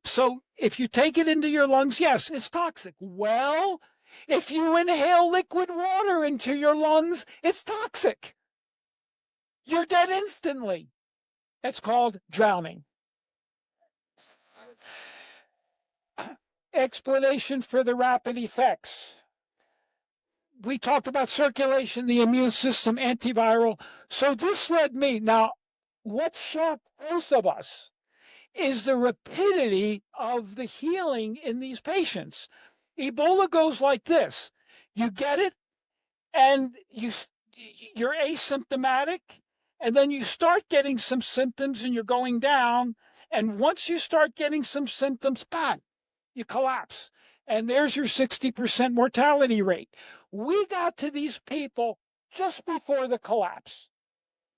So if you take it into your lungs, yes, it's toxic. Well, if you inhale liquid water into your lungs, it's toxic. You're dead instantly. It's called drowning. Explanation for the rapid effects. We talked about circulation, the immune system, antiviral. So this led me. Now, what shocked both of us is the rapidity of the healing in these patients. Ebola goes like this. You get it, and you're asymptomatic, and then you start getting some symptoms, and you're going down. And once you start getting some symptoms, bang, you collapse. And there's your 60% mortality rate. We got to these people just before the collapse.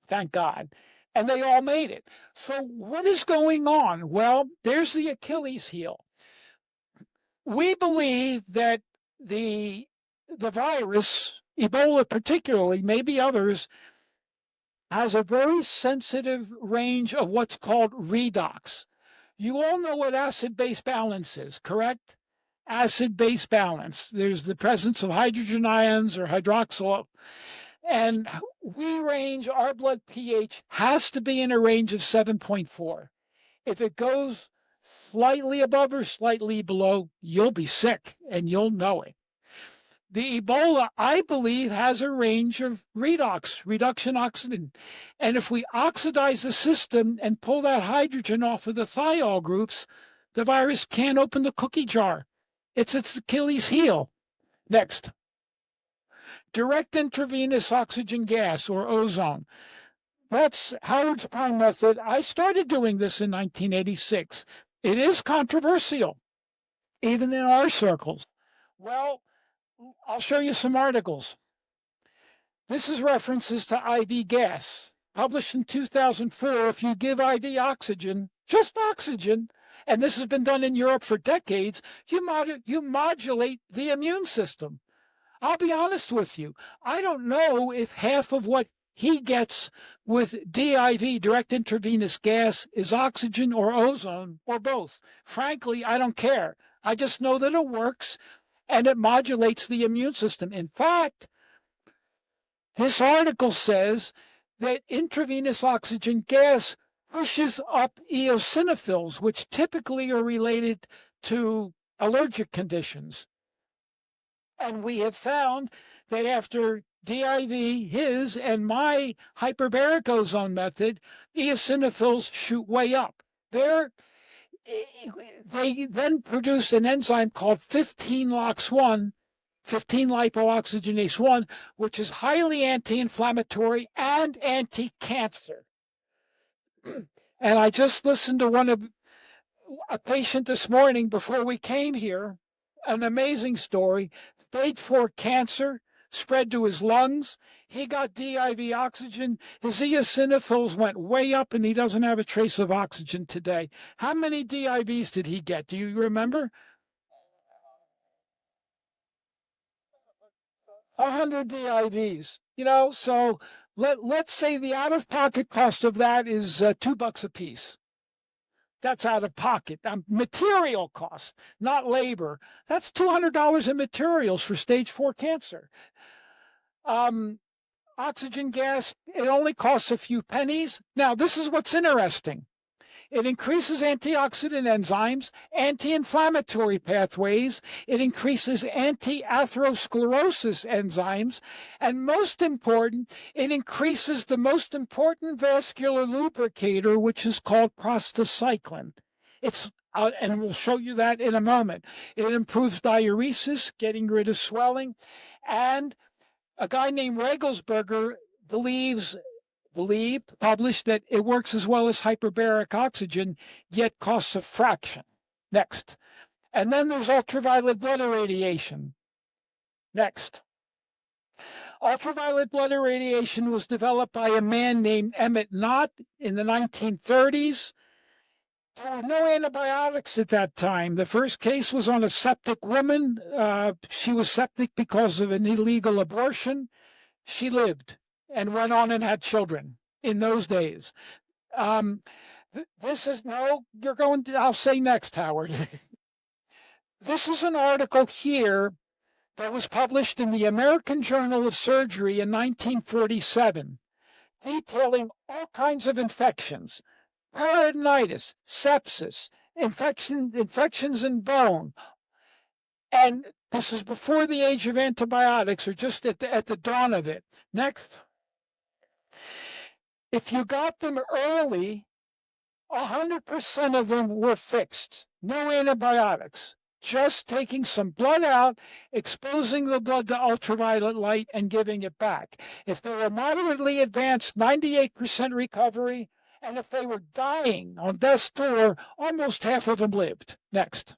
Thank God. And they all made it. So what is going on? Well, there's the Achilles heel. We believe that the virus, Ebola particularly, maybe others, has a very sensitive range of what's called redox. You all know what acid-base balance is, correct? acid-base balance. There's the presence of hydrogen ions or hydroxyl. And our blood pH has to be in a range of 7.4. If it goes slightly above or slightly below, you'll be sick and you'll know it. The Ebola, I believe, has a range of reduction oxygen. And if we oxidize the system and pull that hydrogen off of the thiol groups, the virus can't open the cookie jar. It's its Achilles heel. Next. Direct intravenous oxygen gas, or ozone. That's Howard's prong method. I started doing this in 1986. It is controversial, even in our circles. Well, I'll show you some articles. This is references to IV gas. Published in 2004, if you give IV oxygen, just oxygen, and this has been done in Europe for decades, you modulate the immune system. I'll be honest with you. I don't know if half of what he gets with DIV, direct intravenous gas, is oxygen or ozone or both. Frankly, I don't care. I just know that it works and it modulates the immune system. In fact, this article says that intravenous oxygen gas pushes up eosinophils, which typically are related to allergic conditions. And we have found that after DIV, his, and my hyperbaric ozone method, eosinophils shoot way up. They then produce an enzyme called 15-LOX1, 15-lipoxygenase 1, which is highly anti-inflammatory and anti-cancer. And I just listened to a patient this morning before we came here, an amazing story. Stage 4 cancer spread to his lungs. He got DIV oxygen. His eosinophils went way up, and he doesn't have a trace of oxygen today. How many DIVs did he get? Do you remember? 100 DIVs. So let's say the out-of-pocket cost of that is $2 a piece. That's out of pocket. Material costs, not labor. That's $200 in materials for stage 4 cancer. Oxygen gas, it only costs a few pennies. Now, this is what's interesting. It increases antioxidant enzymes, anti-inflammatory pathways. It increases anti-atherosclerosis enzymes. And most important, it increases the most important vascular lubricator, which is called prostacyclin. And we'll show you that in a moment. It improves diuresis, getting rid of swelling. And a guy named Regelsberger published that it works as well as hyperbaric oxygen, yet costs a fraction. Next. And then there's ultraviolet blood irradiation. Next. Ultraviolet blood irradiation was developed by a man named Emmett Knott in the 1930s. There were no antibiotics at that time. The first case was on a septic woman. She was septic because of an illegal abortion. She lived and went on and had children in those days. I'll say next, Howard. This is an article here that was published in the American Journal of Surgery in 1947, detailing all kinds of infections, peritonitis, sepsis, infections in bone. And this is before the age of antibiotics, or just at the dawn of it. Next. If you got them early, 100% of them were fixed. No antibiotics. Just taking some blood out, exposing the blood to ultraviolet light, and giving it back. If they were moderately advanced, 98% recovery. And if they were dying on death's door, almost half of them lived. Next.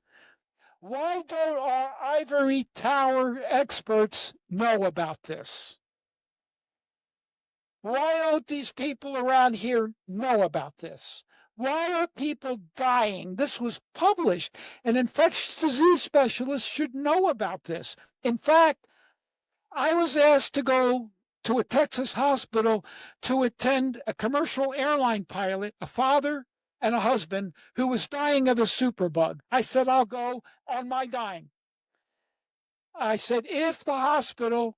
Why don't our ivory tower experts know about this? Why don't these people around here know about this? Why are people dying? This was published. An infectious disease specialist should know about this. In fact, I was asked to go to a Texas hospital to attend a commercial airline pilot, a father and a husband, who was dying of a superbug. I said, I'll go on my dime. I said, if the hospital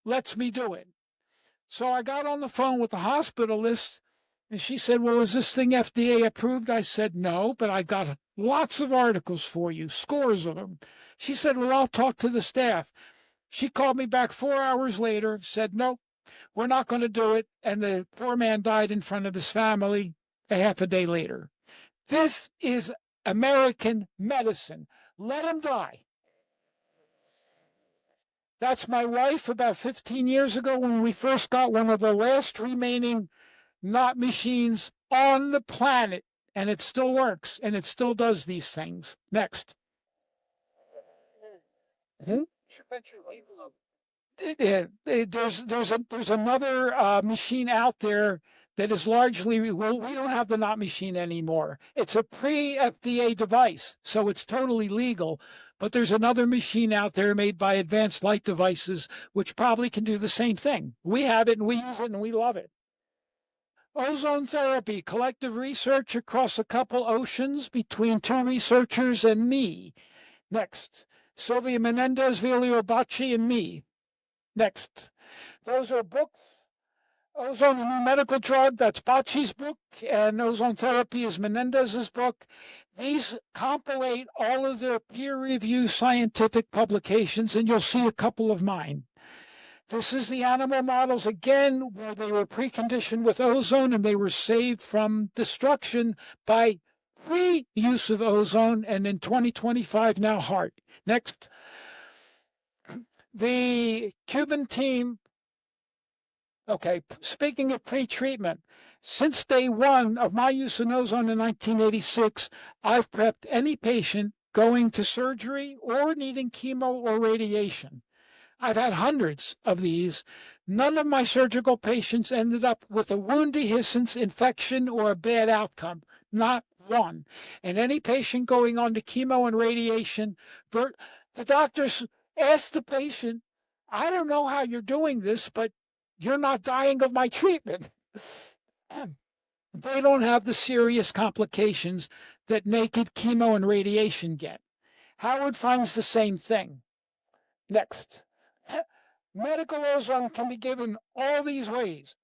lets me do it. So I got on the phone with the hospitalist, and she said, well, is this thing FDA approved? I said, no, but I got lots of articles for you, scores of them. She said, well, I'll talk to the staff. She called me back 4 hours later, said, no, we're not going to do it. And the poor man died in front of his family a half a day later. This is American medicine. Let him die. That's my wife about 15 years ago when we first got one of the last remaining knot machines on the planet. And it still works, and it still does these things. Next. There's another machine out there that is largely, well, we don't have the knot machine anymore. It's a pre-FDA device, so it's totally legal. But there's another machine out there made by Advanced Light Devices, which probably can do the same thing. We have it, and we use it, and we love it. Ozone therapy, collective research across a couple oceans between 2 researchers and me. Next. Sylvia Menendez, Vilio Bacci, and me. Next. Those are books. Ozone, a new medical drug, that's Bacci's book, and ozone therapy is Menendez's book. These compilate all of their peer-reviewed scientific publications, and you'll see a couple of mine. This is the animal models, again, where they were preconditioned with ozone, and they were saved from destruction by pre-use of ozone, and in 2025, now heart. Next. The Cuban team. Okay, speaking of pre-treatment, since day one of my use of ozone in 1986, I've prepped any patient going to surgery or needing chemo or radiation. I've had hundreds of these. None of my surgical patients ended up with a wound dehiscence, infection, or a bad outcome. Not one. And any patient going on to chemo and radiation, the doctors ask the patient, I don't know how you're doing this, but you're not dying of my treatment. They don't have the serious complications that naked chemo and radiation get. Howard finds the same thing. Next. Medical ozone can be given all these ways.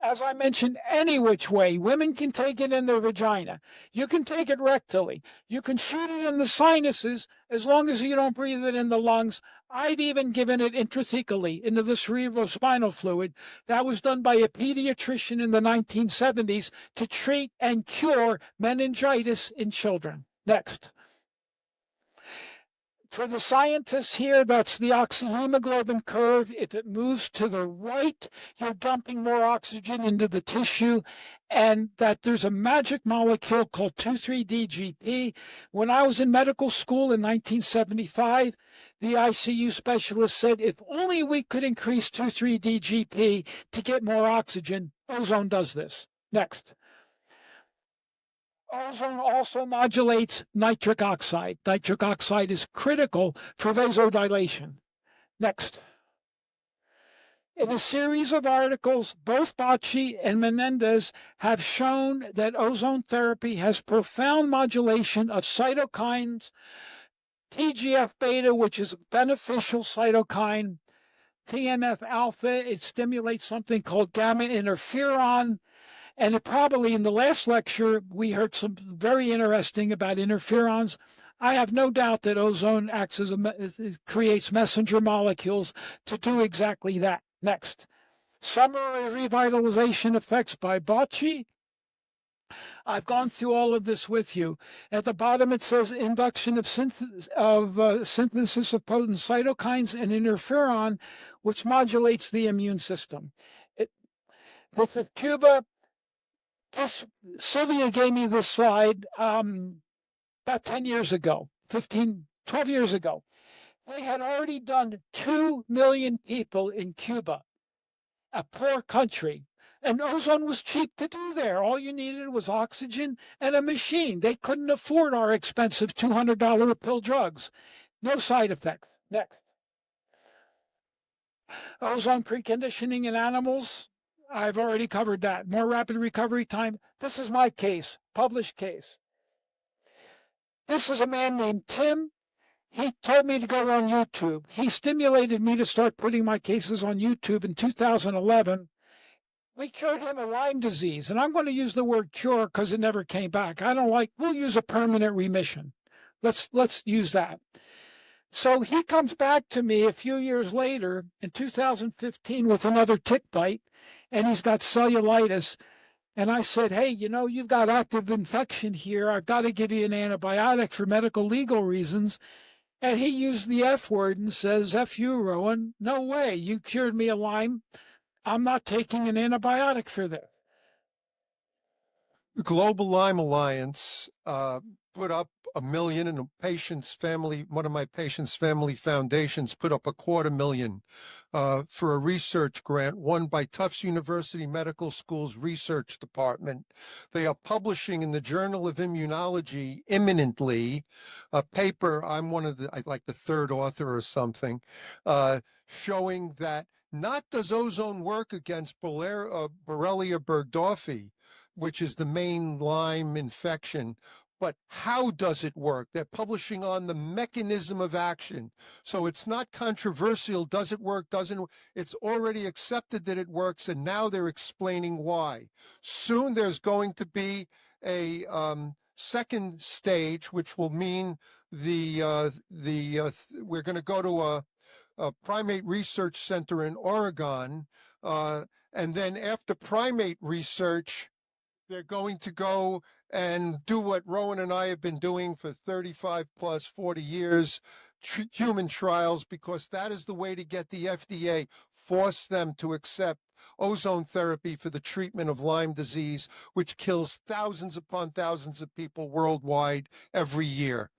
As I mentioned, any which way. Women can take it in their vagina. You can take it rectally. You can shoot it in the sinuses as long as you don't breathe it in the lungs. I've even given it intrathecally into the cerebrospinal fluid. That was done by a pediatrician in the 1970s to treat and cure meningitis in children. Next. For the scientists here, that's the oxyhemoglobin curve. If it moves to the right, you're dumping more oxygen into the tissue, and that there's a magic molecule called 2,3-DGP. When I was in medical school in 1975, the ICU specialist said, if only we could increase 2,3-DGP to get more oxygen. Ozone does this. Next. Ozone also modulates nitric oxide. Nitric oxide is critical for vasodilation. Next. In a series of articles, both Bacci and Menendez have shown that ozone therapy has profound modulation of cytokines, TGF-beta, which is a beneficial cytokine, TNF-alpha, it stimulates something called gamma interferon. And it probably, in the last lecture, we heard some very interesting about interferons. I have no doubt that ozone acts as it creates messenger molecules to do exactly that. Next. Summary revitalization effects by Bacci. I've gone through all of this with you. At the bottom, it says induction of synthesis of potent cytokines and interferon, which modulates the immune system. This is Cuba. Sylvia gave me this slide about 10 years ago, 12 years ago. They had already done 2 million people in Cuba, a poor country. And ozone was cheap to do there. All you needed was oxygen and a machine. They couldn't afford our expensive $200 a pill drugs. No side effects. Next. Ozone preconditioning in animals. I've already covered that. More rapid recovery time. This is my case, published case. This is a man named Tim. He told me to go on YouTube. He stimulated me to start putting my cases on YouTube in 2011. We cured him of Lyme disease, and I'm going to use the word cure because it never came back. We'll use a permanent remission. Let's use that. So he comes back to me a few years later in 2015 with another tick bite, and he's got cellulitis. And I said, hey, you've got active infection here. I've got to give you an antibiotic for medical legal reasons. And he used the F word and says, F you, Rowen. No way. You cured me of Lyme. I'm not taking an antibiotic for this. The Global Lyme Alliance put up $1 million, and one of my patient's family foundations put up $250,000 for a research grant won by Tufts University Medical School's research department. They are publishing in the Journal of Immunology imminently a paper. I'm the third author or something, showing that not does ozone work against Borrelia burgdorferi, which is the main Lyme infection, but how does it work? They're publishing on the mechanism of action. So it's not controversial. Does it work? Doesn't it? It's already accepted that it works, and now they're explaining why. Soon there's going to be a second stage, which will mean we're going to go to a primate research center in Oregon, and then after primate research, they're going to go and do what Rowen and I have been doing for 35 plus 40 years, human trials, because that is the way to get the FDA, force them to accept ozone therapy for the treatment of Lyme disease, which kills thousands upon thousands of people worldwide every year.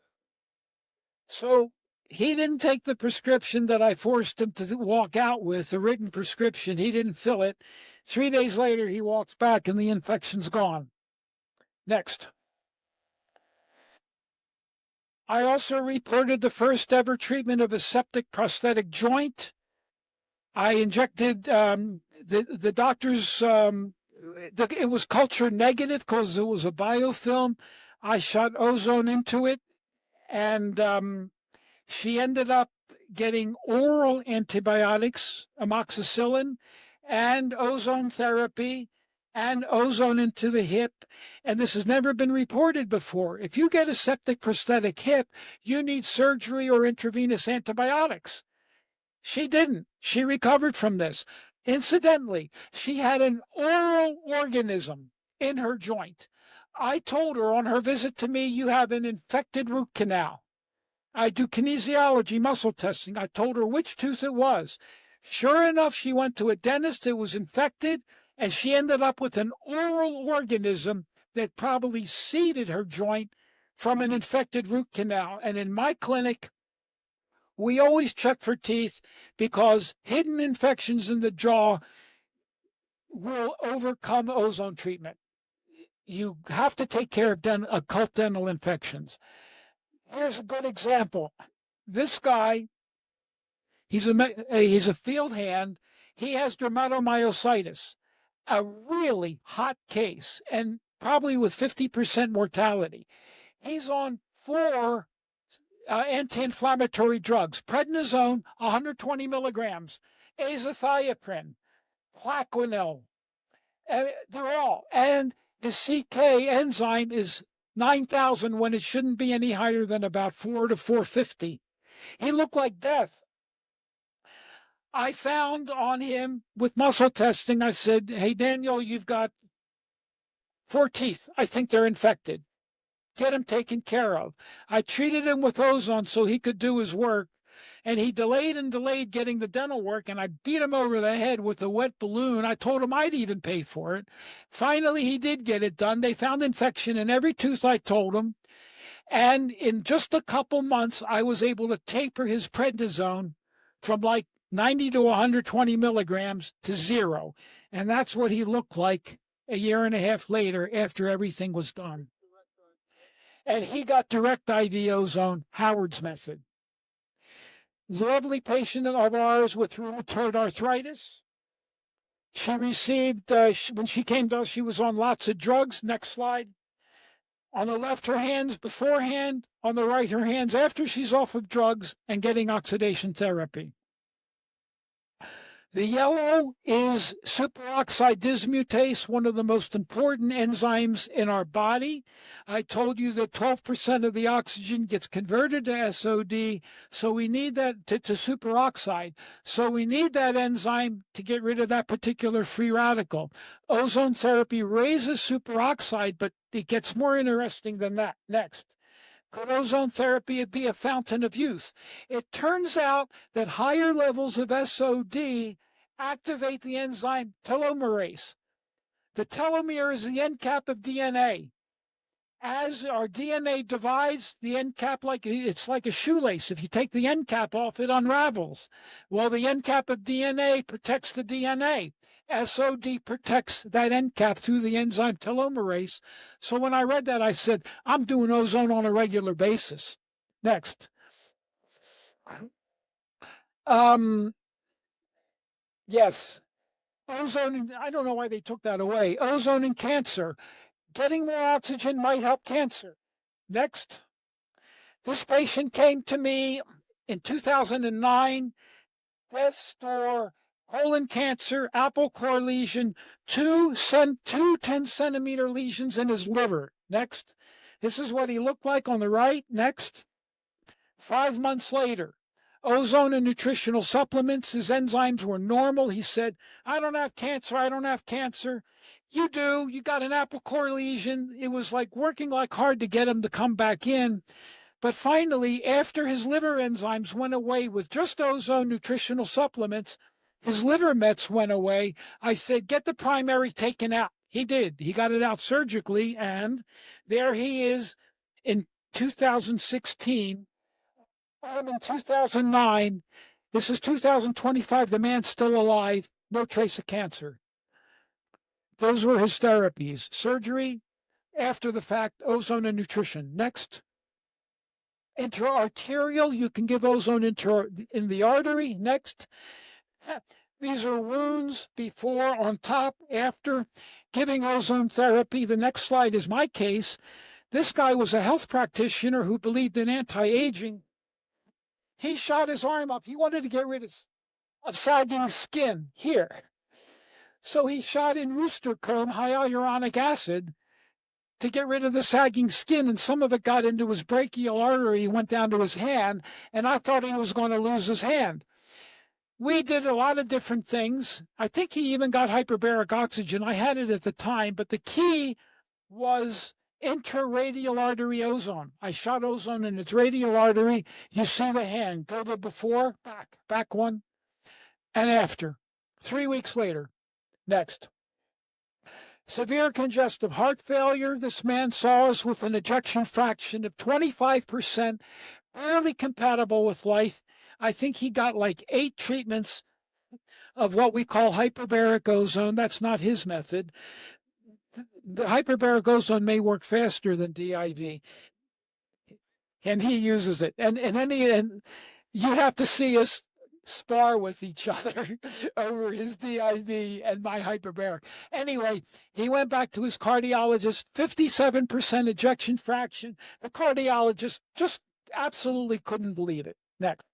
So he didn't take the prescription that I forced him to walk out with, the written prescription. He didn't fill it. 3 days later, he walks back and the infection's gone. Next. I also reported the first ever treatment of a septic prosthetic joint. I injected the doctor's, it was culture negative because it was a biofilm. I shot ozone into it, and she ended up getting oral antibiotics, amoxicillin, and ozone therapy, and ozone into the hip. And this has never been reported before. If you get a septic prosthetic hip, you need surgery or intravenous antibiotics. She didn't. She recovered from this. Incidentally, she had an oral organism in her joint. I told her on her visit to me, you have an infected root canal. I do kinesiology, muscle testing. I told her which tooth it was. Sure enough, she went to a dentist. It was infected, and she ended up with an oral organism that probably seeded her joint from an infected root canal. And in my clinic, we always check for teeth because hidden infections in the jaw will overcome ozone treatment. You have to take care of occult dental infections. Here's a good example. This guy, he's a field hand. He has dermatomyositis, a really hot case, and probably with 50% mortality. He's on 4 anti-inflammatory drugs: prednisone, 120 milligrams, azathioprine, Plaquenil. They're all. And his CK enzyme is 9,000 when it shouldn't be any higher than about 4 to 450. He looked like death. I found on him with muscle testing, I said, hey, Daniel, you've got 4 teeth. I think they're infected. Get him taken care of. I treated him with ozone so he could do his work, and he delayed and delayed getting the dental work, and I beat him over the head with a wet balloon. I told him I'd even pay for it. Finally, he did get it done. They found infection in every tooth, I told him, and in just a couple months, I was able to taper his prednisone from like 90 to 120 milligrams to 0, and that's what he looked like a year and a half later after everything was done. And he got direct IV ozone, Howard's method. Lovely patient of ours with rheumatoid arthritis. She received, when she came to us, she was on lots of drugs. Next slide. On the left, her hands beforehand. On the right, her hands after she's off of drugs and getting oxidation therapy. The yellow is superoxide dismutase, one of the most important enzymes in our body. I told you that 12% of the oxygen gets converted to SOD, so we need that to superoxide. So we need that enzyme to get rid of that particular free radical. Ozone therapy raises superoxide, but it gets more interesting than that. Next. Could ozone therapy be a fountain of youth? It turns out that higher levels of SOD activate the enzyme telomerase. The telomere is the end cap of DNA. As our DNA divides, the end cap, it's like a shoelace. If you take the end cap off, it unravels. Well, the end cap of DNA protects the DNA. SOD protects that end cap through the enzyme telomerase. So when I read that, I said, I'm doing ozone on a regular basis. Next. Yes. Ozone, I don't know why they took that away. Ozone in cancer. Getting more oxygen might help cancer. Next. This patient came to me in 2009. Breast or colon cancer, apple core lesion, two 10-centimeter lesions in his liver. Next. This is what he looked like on the right. Next. 5 months later. Ozone and nutritional supplements. His enzymes were normal. He said, I don't have cancer. I don't have cancer. You do. You got an apple core lesion. It was like working like hard to get him to come back in. But finally, after his liver enzymes went away with just ozone nutritional supplements, his liver mets went away. I said, get the primary taken out. He did. He got it out surgically, and there he is in 2016. I'm in 2009. This is 2025. The man's still alive. No trace of cancer. Those were his therapies. Surgery, after the fact, ozone and nutrition. Next. Intraarterial, you can give ozone in the artery. Next. These are wounds before, on top, after giving ozone therapy. The next slide is my case. This guy was a health practitioner who believed in anti-aging. He shot his arm up. He wanted to get rid of sagging skin here. So he shot in rooster comb hyaluronic acid to get rid of the sagging skin, and some of it got into his brachial artery, went down to his hand, and I thought he was going to lose his hand. We did a lot of different things. I think he even got hyperbaric oxygen. I had it at the time, but the key was intraradial artery ozone. I shot ozone in its radial artery. You see the hand. Go to before, back one, and after. 3 weeks later. Next. Severe congestive heart failure. This man saw us with an ejection fraction of 25%, barely compatible with life. I think he got like 8 treatments of what we call hyperbaric ozone. That's not his method. The hyperbaric ozone may work faster than DIV, and he uses it. And you have to see us spar with each other over his DIV and my hyperbaric. Anyway, he went back to his cardiologist, 57% ejection fraction. The cardiologist just absolutely couldn't believe it. Next.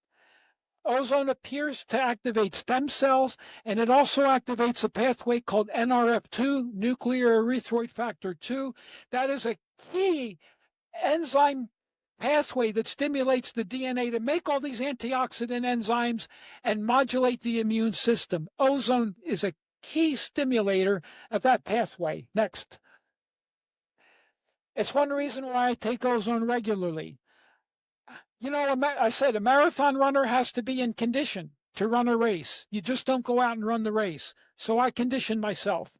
Ozone appears to activate stem cells, and it also activates a pathway called NRF2, nuclear erythroid factor 2. That is a key enzyme pathway that stimulates the DNA to make all these antioxidant enzymes and modulate the immune system. Ozone is a key stimulator of that pathway. Next. It's one reason why I take ozone regularly. You know, I said a marathon runner has to be in condition to run a race. You just don't go out and run the race. So I condition myself.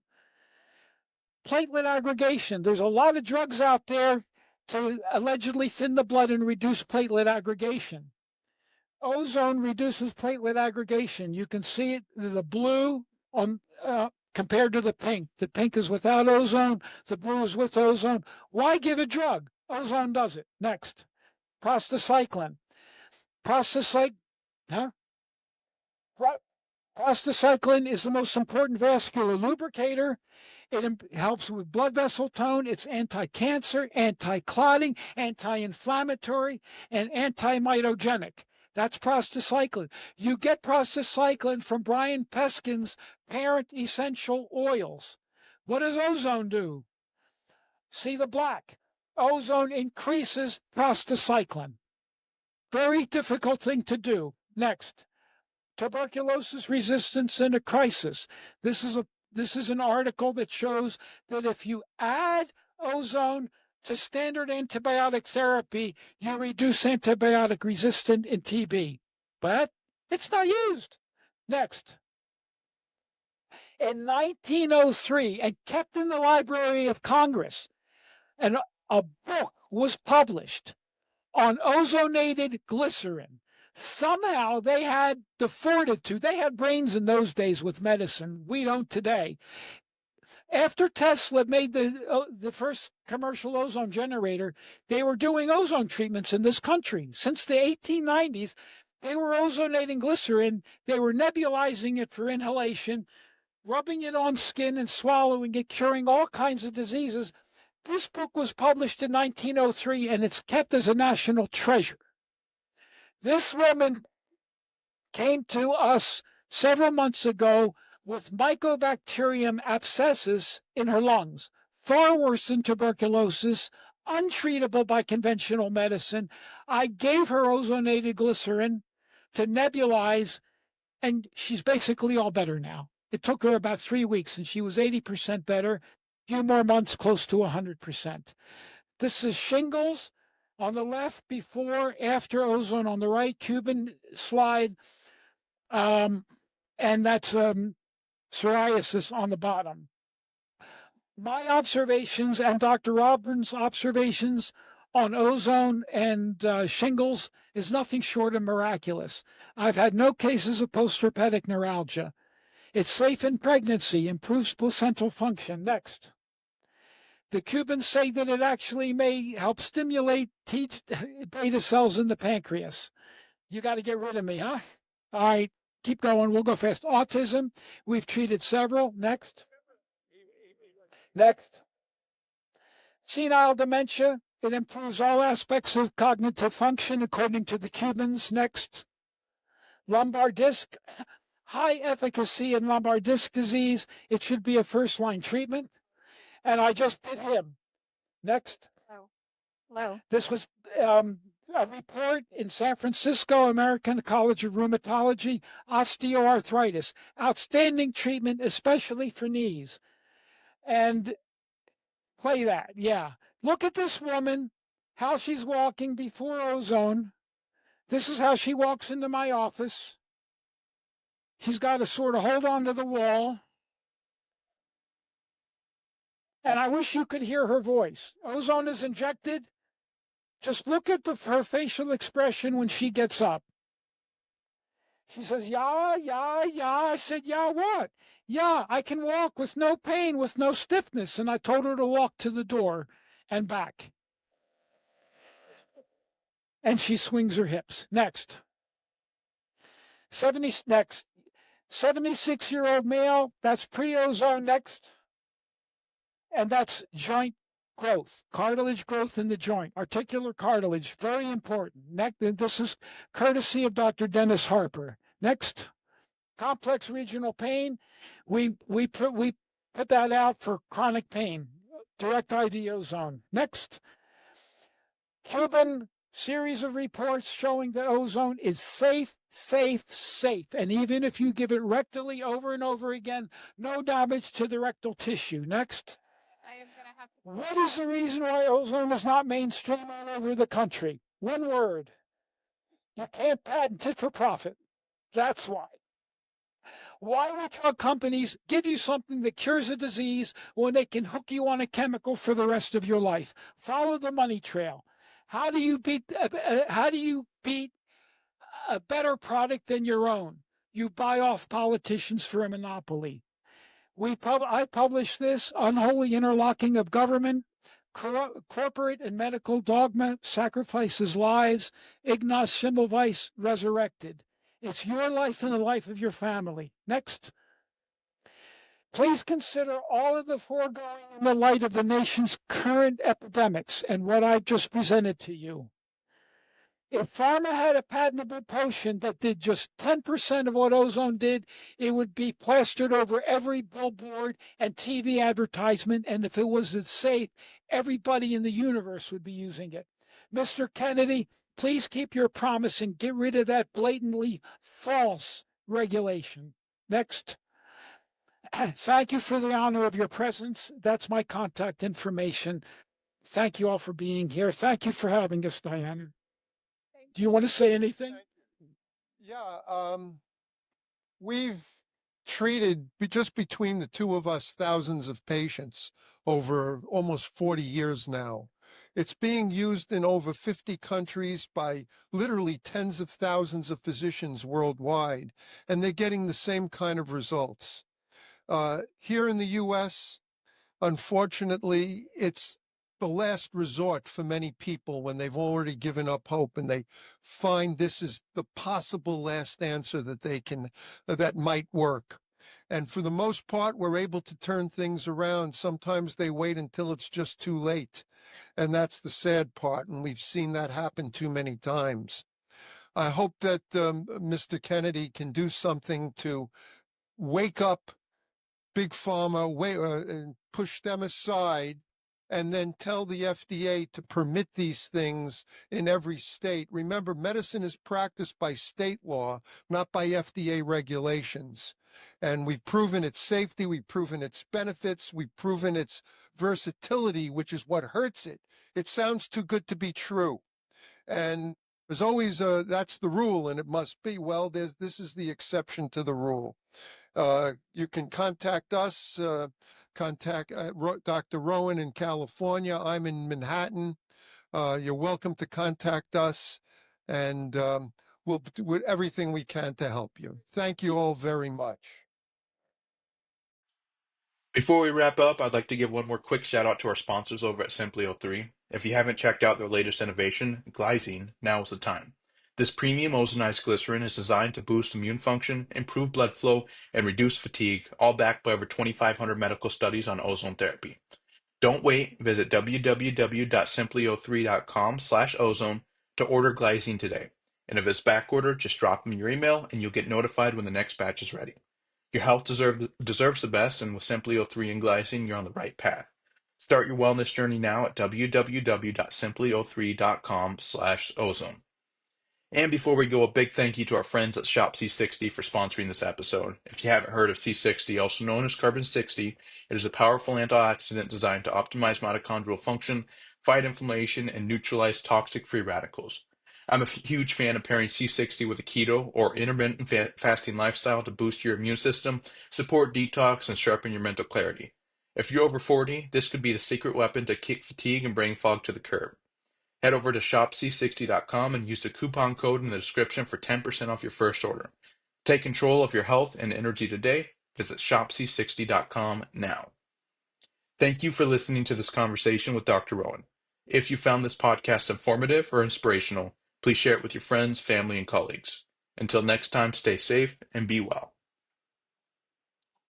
Platelet aggregation. There's a lot of drugs out there to allegedly thin the blood and reduce platelet aggregation. Ozone reduces platelet aggregation. You can see it, the blue on compared to the pink. The pink is without ozone. The blue is with ozone. Why give a drug? Ozone does it. Next. Prostacyclin. Prostacyclin is the most important vascular lubricator. It helps with blood vessel tone. It's anti-cancer, anti-clotting, anti-inflammatory, and anti-mitogenic. That's prostacyclin. You get prostacyclin from Brian Peskin's Parent Essential Oils. What does ozone do? See the black. Ozone increases prostacyclin. Very difficult thing to do. Next, tuberculosis resistance in a crisis. This is an article that shows that if you add ozone to standard antibiotic therapy, you reduce antibiotic resistance in TB. But it's not used. Next. In 1903, and kept in the Library of Congress, and a book was published on ozonated glycerin. Somehow they had the fortitude. They had brains in those days with medicine. We don't today. After Tesla made the first commercial ozone generator, they were doing ozone treatments in this country. Since the 1890s, they were ozonating glycerin. They were nebulizing it for inhalation, rubbing it on skin and swallowing it, curing all kinds of diseases. This book was published in 1903, and it's kept as a national treasure. This woman came to us several months ago with Mycobacterium abscessus in her lungs, far worse than tuberculosis, untreatable by conventional medicine. I gave her ozonated glycerin to nebulize, and she's basically all better now. It took her about 3 weeks, and she was 80% better. A few more months, close to 100%. This is shingles on the left, before, after ozone on the right, Cuban slide, and that's psoriasis on the bottom. My observations and Dr. Robbins' observations on ozone and shingles is nothing short of miraculous. I've had no cases of postherpetic neuralgia. It's safe in pregnancy, improves placental function. Next. The Cubans say that it actually may help stimulate beta cells in the pancreas. You got to get rid of me, huh? All right, keep going. We'll go fast. Autism, we've treated several. Next. Next. Senile dementia, it improves all aspects of cognitive function according to the Cubans. Next. Lumbar disc, high efficacy in lumbar disc disease. It should be a first-line treatment. And I just did him. Next. Hello. This was a report in San Francisco, American College of Rheumatology, osteoarthritis. Outstanding treatment, especially for knees. And play that, yeah. Look at this woman, how she's walking before ozone. This is how she walks into my office. She's got to sort of hold on to the wall. And I wish you could hear her voice. Ozone is injected. Just look at her facial expression when she gets up. She says, yeah, yeah, yeah. I said, yeah, what? Yeah, I can walk with no pain, with no stiffness. And I told her to walk to the door and back. And she swings her hips. Next. 76-year-old male. That's pre-ozone. Next. And that's joint growth, cartilage growth in the joint, articular cartilage, very important. Next, this is courtesy of Dr. Dennis Harper. Next, complex regional pain. We put that out for chronic pain, direct IV ozone. Next, Cuban series of reports showing that ozone is safe. And even if you give it rectally over and over again, no damage to the rectal tissue. Next. What is the reason why ozone is not mainstream all over the country? One word. You can't patent it for profit. That's why. Why would drug companies give you something that cures a disease when they can hook you on a chemical for the rest of your life? Follow the money trail. How do you beat a better product than your own? You buy off politicians for a monopoly. I published this, Unholy Interlocking of Government, Corporate and Medical Dogma Sacrifices Lives, Ignaz Semmelweis Resurrected. It's your life and the life of your family. Next. Please consider all of the foregoing in the light of the nation's current epidemics and what I've just presented to you. If pharma had a patentable potion that did just 10% of what ozone did, it would be plastered over every billboard and TV advertisement. And if it was safe, everybody in the universe would be using it. Mr. Kennedy, please keep your promise and get rid of that blatantly false regulation. Next. Thank you for the honor of your presence. That's my contact information. Thank you all for being here. Thank you for having us, Diana. Do you want to say anything? Yeah, we've treated, just between the two of us, thousands of patients over almost 40 years now. It's being used in over 50 countries by literally tens of thousands of physicians worldwide, and they're getting the same kind of results. Here in the U.S., unfortunately, it's the last resort for many people when they've already given up hope and they find this is the possible last answer that might work. And for the most part, we're able to turn things around. Sometimes they wait until it's just too late. And that's the sad part. And we've seen that happen too many times. I hope that Mr. Kennedy can do something to wake up Big Pharma, and push them aside, and then tell the FDA to permit these things in every state. Remember, medicine is practiced by state law, not by FDA regulations. And we've proven its safety, we've proven its benefits, we've proven its versatility, which is what hurts it. It sounds too good to be true. And there's always that's the rule, and it must be. Well, this is the exception to the rule. You can contact us, contact Dr. Rowen in California. I'm in Manhattan. You're welcome to contact us, and we'll do everything we can to help you. Thank you all very much. Before we wrap up, I'd like to give one more quick shout out to our sponsors over at Simply03. If you haven't checked out their latest innovation, glycine, now is the time. This premium ozonized glycerin is designed to boost immune function, improve blood flow, and reduce fatigue, all backed by over 2,500 medical studies on ozone therapy. Don't wait. Visit www.simply03.com/ozone to order glycine today. And if it's backordered, just drop them your email and you'll get notified when the next batch is ready. Your health deserves the best, and with Simply03 and glycine, you're on the right path. Start your wellness journey now at www.simply03.com/ozone. And before we go, a big thank you to our friends at Shop C60 for sponsoring this episode. If you haven't heard of C60, also known as Carbon 60, it is a powerful antioxidant designed to optimize mitochondrial function, fight inflammation, and neutralize toxic free radicals. I'm a huge fan of pairing C60 with a keto or intermittent fasting lifestyle to boost your immune system, support detox, and sharpen your mental clarity. If you're over 40, this could be the secret weapon to kick fatigue and brain fog to the curb. Head over to shopc60.com and use the coupon code in the description for 10% off your first order. Take control of your health and energy today. Visit shopc60.com now. Thank you for listening to this conversation with Dr. Rowen. If you found this podcast informative or inspirational, please share it with your friends, family, and colleagues. Until next time, stay safe and be well.